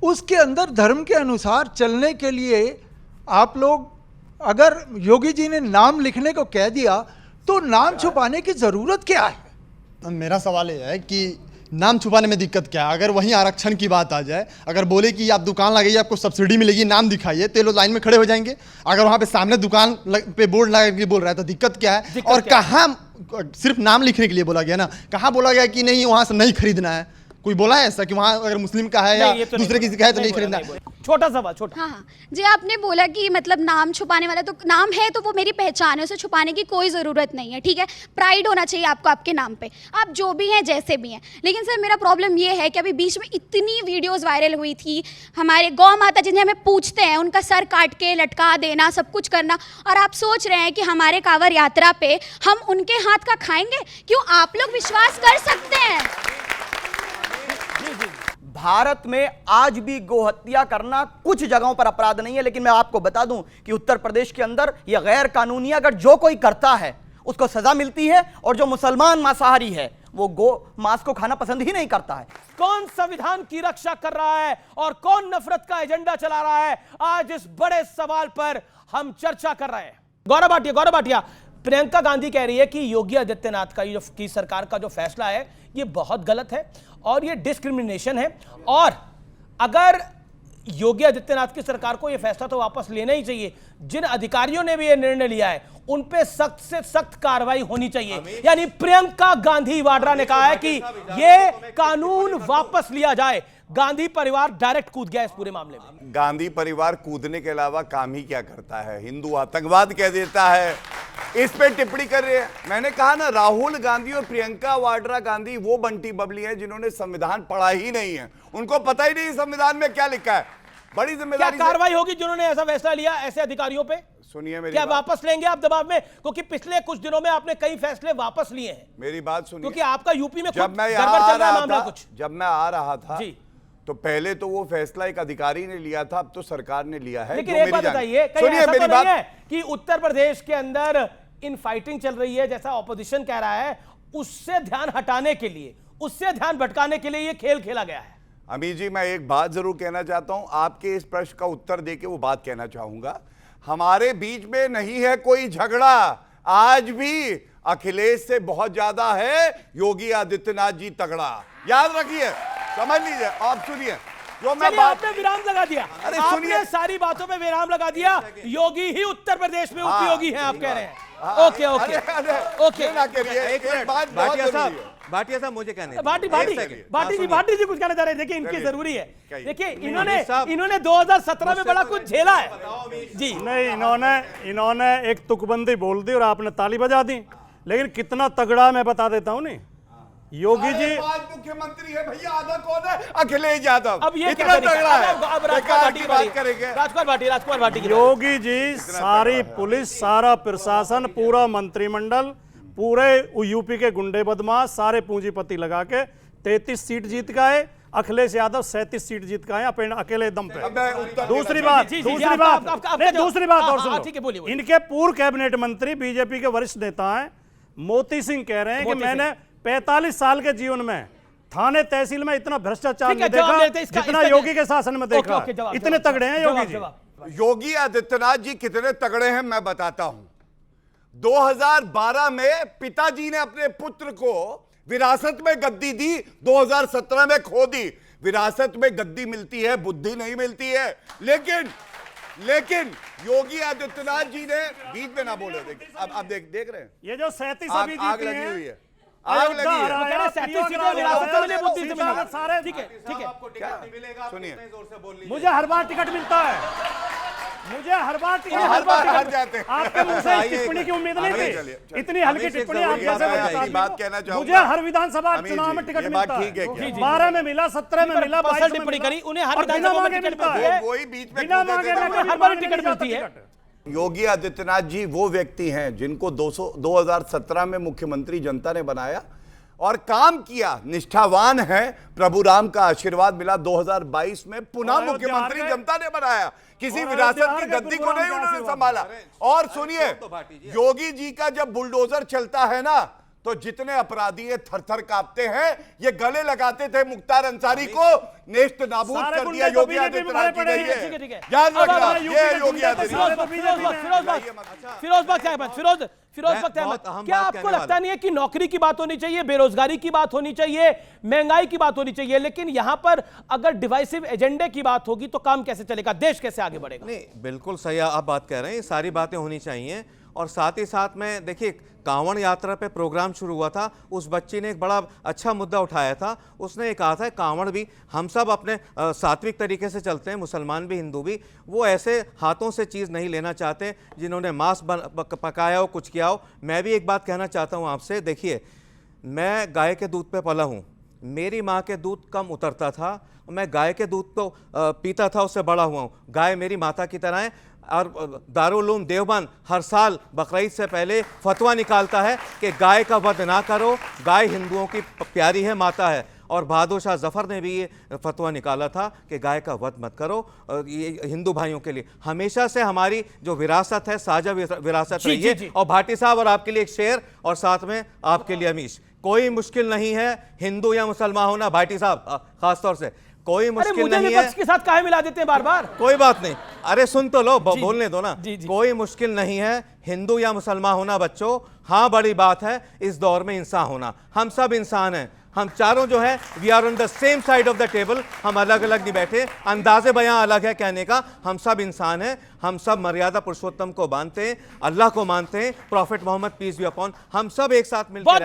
उसके अंदर धर्म के अनुसार चलने के लिए आप लोग, अगर योगी जी ने नाम लिखने को कह दिया तो नाम छुपाने की जरूरत क्या है? मेरा सवाल ये है कि नाम छुपाने में दिक्कत क्या है? अगर वहीं आरक्षण की बात आ जाए, अगर बोले कि आप दुकान लगाइए आपको सब्सिडी मिलेगी, नाम दिखाइए, तो ये लोग लाइन में खड़े हो जाएंगे। अगर वहां पे सामने दुकान पे बोर्ड लगा के बोल रहा है तो दिक्कत क्या है? और कहाँ सिर्फ नाम लिखने के लिए बोला गया ना, कहाँ बोला गया कि नहीं वहां से नहीं खरीदना है? कोई बोला है ऐसा कि वहां अगर मुस्लिम का है या दूसरे किसी का है तो नहीं खरीदना? छोटा सवाल, छोटा। हाँ, जी आपने बोला कि मतलब नाम छुपाने वाला, तो नाम है तो वो मेरी पहचान है, उसे छुपाने की कोई ज़रूरत नहीं है, ठीक है? प्राइड होना चाहिए आपको आपके नाम पे, आप जो भी हैं जैसे भी हैं। लेकिन सर मेरा प्रॉब्लम ये है कि अभी बीच में इतनी वीडियोस वायरल हुई थी, हमारे गौ माता जिन्हें हमें पूछते हैं उनका सर काट के लटका देना, सब कुछ करना, और आप सोच रहे हैं कि हमारे कांवड़ यात्रा पे हम उनके हाथ का खाएंगे? क्यों आप लोग विश्वास कर सकते हैं? भारत में आज भी गोहत्या करना कुछ जगहों पर अपराध नहीं है, लेकिन मैं आपको बता दूं कि उत्तर प्रदेश के अंदर यह गैर कानूनी, अगर जो कोई करता है उसको सजा मिलती है, और जो मुसलमान मांसाहारी है वो गो मांस को खाना पसंद ही नहीं करता है। कौन संविधान की रक्षा कर रहा है और कौन नफरत का एजेंडा चला रहा है, आज इस बड़े सवाल पर हम चर्चा कर रहे हैं। गौरव भाटिया, प्रियंका गांधी कह रही है कि योगी आदित्यनाथ की सरकार का जो फैसला है ये बहुत गलत है और ये डिस्क्रिमिनेशन है, और अगर योगी आदित्यनाथ की सरकार को ये फैसला तो वापस लेना ही चाहिए। जिन अधिकारियों ने भी ये निर्णय लिया है उन पे सख्त से सख्त कार्रवाई होनी चाहिए। यानी प्रियंका गांधी वाड्रा ने कहा है कि ये कानून वापस लिया जाए। गांधी परिवार डायरेक्ट कूद गया इस पूरे मामले में। गांधी परिवार कूदने के अलावा काम ही क्या करता है? हिंदू आतंकवाद कह देता है, इस पे टिप्पणी कर रहे हैं। मैंने कहा ना, राहुल गांधी और प्रियंका वाड्रा गांधी वो बंटी बबली हैं जिन्होंने संविधान पढ़ा ही नहीं है, उनको पता ही नहीं संविधान में क्या लिखा है। बड़ी जिम्मेदारी क्या कार्रवाई होगी जिन्होंने ऐसा फैसला लिया ऐसे अधिकारियों पे? सुनिए मेरी क्या वापस लेंगे आप दबाव में? क्योंकि पिछले कुछ दिनों में आपने कई फैसले वापस लिए हैं। मेरी बात सुनिए, क्योंकि आपका यूपी में जब मैं आ रहा था तो पहले तो वो फैसला एक अधिकारी ने लिया था, अब तो सरकार ने लिया है। लेकिन एक बात बताइए, कहीं ऐसा तो नहीं है कि उत्तर प्रदेश के अंदर इन फाइटिंग चल रही है जैसा ऑपोजिशन कह रहा है, उससे ध्यान हटाने के लिए, उससे ध्यान भटकाने के लिए ये खेल खेला गया है? अमीर जी, मैं एक बात जरूर कहना चाहता हूं, आपके इस प्रश्न का उत्तर देके वो बात कहना चाहूंगा। हमारे बीच में नहीं है कोई झगड़ा, आज भी अखिलेश से बहुत ज्यादा है योगी आदित्यनाथ जी तगड़ा, याद रखिए, समझ लीजिए। आप सुनिए, जो मैं आपने विराम लगा दिया, अरे आपने सारी बातों पे विराम लगा दिया। योगी ही उत्तर प्रदेश में उपयोगी हैं आप कह रहे हैं। ओके भाटिया साहब मुझे कहने भाटी जी कुछ कहना चाह रहे हैं। देखिए इनकी जरूरी है, देखिए इन्होंने 2017 में बड़ा कुछ झेला है जी। नहीं, इन्होंने एक तुकबंदी बोल दी और आपने ताली बजा दी, लेकिन कितना तगड़ा मैं बता देता हूं। नहीं, योगी जी मुख्यमंत्री है भैया, आधा कौन है? अखिलेश यादव। अब ये इतना तगड़ा है, राजकुमार भाटी। योगी जी, सारी पुलिस, सारा प्रशासन, पूरा मंत्रिमंडल पूरे यूपी के गुंडे बदमाश सारे पूंजीपति लगा के 33 सीट जीत गए। अखिलेश यादव 37 सीट जीत गए अपने अकेले दम पे। दूसरी बात और सुनो, इनके पूर्व कैबिनेट मंत्री बीजेपी के वरिष्ठ नेता हैं मोती सिंह कह रहे हैं कि मैंने 45 साल के जीवन में थाने तहसील में इतना भ्रष्टाचार नहीं देखा जितना योगी के शासन में देखा। इतने तगड़े हैं योगी जी। योगी आदित्यनाथ जी कितने तगड़े हैं मैं बताता हूं। 2012 में पिताजी ने अपने पुत्र को विरासत में गद्दी दी, 2017 में खो दी। विरासत में गद्दी मिलती है, बुद्धि नहीं मिलती है। लेकिन योगी आदित्यनाथ जी ने बीच में ना बोले। अब आप देख रहे हैं ये जो 37 आग लगी हुई है, आग लगी है। सुनिए, मुझे हर बार टिकट मिलता है, मुझे हर बार हार जाते हैं। आपके मुंह से टिप्पणी की उम्मीद नहीं थी। इतनी हल्की टिप्पणी आप कैसे बात कहना चाहूंगा। मुझे हर विधानसभा चुनाव में टिकट मिलता है। 12 में मिला, 17 में मिला, 22 में टिप्पणी करी, उन्हें हर विधानसभा में टिकट मिलता है। वही बीच में बिना मांगे हर बार टिकट मिलती है। योगी आदित्यनाथ जी वो व्यक्ति हैं जिनको 2017 में मुख्यमंत्री जनता ने बनाया और काम किया, निष्ठावान है। प्रभु राम का आशीर्वाद मिला। 2022 में पुनः मुख्यमंत्री जनता ने बनाया। किसी विरासत की गद्दी को नहीं उन्होंने संभाला। और सुनिए, योगी जी का जब बुलडोजर चलता है ना, तो जितने अपराधी है थर-थर कांपते हैं। ये गले लगाते थे मुख्तार अंसारी को, नेस्त नाबूद कर दिया योगी आदित्यनाथ जी ने। याद रखना, ये योगी आदित्यनाथ। फिरोज बख्त अहमद, क्या आपको लगता नहीं है कि नौकरी की बात होनी चाहिए, बेरोजगारी की बात होनी चाहिए, महंगाई की बात होनी चाहिए, लेकिन यहां पर अगर डिवाइसिव एजेंडे की बात होगी तो काम कैसे चलेगा, देश कैसे आगे बढ़ेगा? नहीं, बिल्कुल सही आप बात कह रहे हैं। सारी बातें होनी चाहिए। और साथ ही साथ में देखिए, कांवड़ यात्रा पे प्रोग्राम शुरू हुआ था, उस बच्ची ने एक बड़ा अच्छा मुद्दा उठाया था। उसने ये कहा था कांवड़ भी हम सब अपने सात्विक तरीके से चलते हैं, मुसलमान भी हिंदू भी। वो ऐसे हाथों से चीज़ नहीं लेना चाहते जिन्होंने मांस पकाया हो, कुछ किया हो। मैं भी एक बात कहना चाहता हूँ आपसे। देखिए, मैं गाय के दूध पे पला हूँ। मेरी माँ के दूध कम उतरता था, मैं गाय के दूध तो पीता था, उससे बड़ा हुआ हूँ। गाय मेरी माता की तरह है। और दारुल उलूम देवबंद हर साल बकरीद से पहले फतवा निकालता है कि गाय का वध ना करो, गाय हिंदुओं की प्यारी है, माता है। और बहादुर शाह जफर ने भी ये फतवा निकाला था कि गाय का वध मत करो, ये हिंदू भाइयों के लिए। हमेशा से हमारी जो विरासत है, साझा विरासत रही है। और भाटी साहब, और आपके लिए एक शेर, और साथ में आपके लिए अमीश, कोई मुश्किल नहीं है हिंदू या मुसलमान होना। भाटी साहब खासतौर से कोई मुश्किल नहीं है। के साथ काहे मिला देते हैं बार बार? कोई बात नहीं, अरे सुन तो लो, बोलने दो ना। कोई मुश्किल नहीं है हिंदू या मुसलमान होना बच्चों। हाँ, बड़ी बात है इस दौर में इंसान होना। हम सब इंसान हैं, हम चारों जो है we are on the same side of the table. हम अलग अलग नहीं बैठे, अंदाजे बयां अलग है कहने का। हम सब इंसान हैं, हम सब मर्यादा पुरुषोत्तम को मानते हैं, अल्लाह को मानते हैं, prophet Muhammad peace be upon. हम सब एक साथ मिलकर बहुत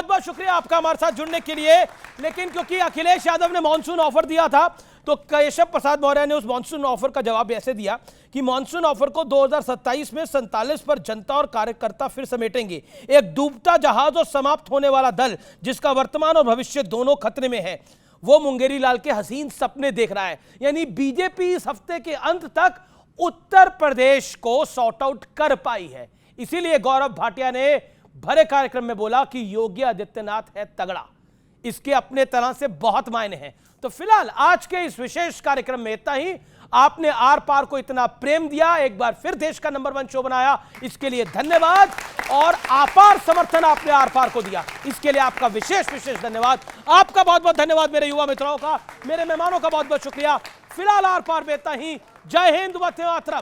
बहुत शुक्रिया आपका हमारे साथ जुड़ने के लिए। लेकिन क्योंकि अखिलेश यादव ने मॉनसून ऑफर दिया था, तो केशव प्रसाद मौर्य ने उस मॉनसून ऑफर का जवाब ऐसे दिया कि मॉनसून ऑफर को 2027 में 47 पर जनता और कार्यकर्ता फिर समेटेंगे। एक डूबता जहाज और समाप्त होने वाला दल, जिसका वर्तमान और भविष्य दोनों खतरे में है, वो मुंगेरी लाल के हसीन सपने देख रहा है। यानी बीजेपी इस हफ्ते के अंत तक उत्तर प्रदेश को सॉर्ट आउट कर पाई है। इसीलिए गौरव भाटिया ने भरे कार्यक्रम में बोला कि योगी आदित्यनाथ है तगड़ा, इसके अपने तरह से बहुत मायने हैं। तो फिलहाल आज के इस विशेष कार्यक्रम में इतना ही। आपने आर पार को इतना प्रेम दिया, एक बार फिर देश का नंबर 1 शो बनाया, इसके लिए धन्यवाद। और आपार समर्थन आपने आर पार को दिया, इसके लिए आपका विशेष धन्यवाद। आपका बहुत बहुत धन्यवाद मेरे युवा मित्रों का, मेरे मेहमानों का बहुत बहुत शुक्रिया। फिलहाल आर पार में इतना ही। जय हिंद, वंदे मातरम।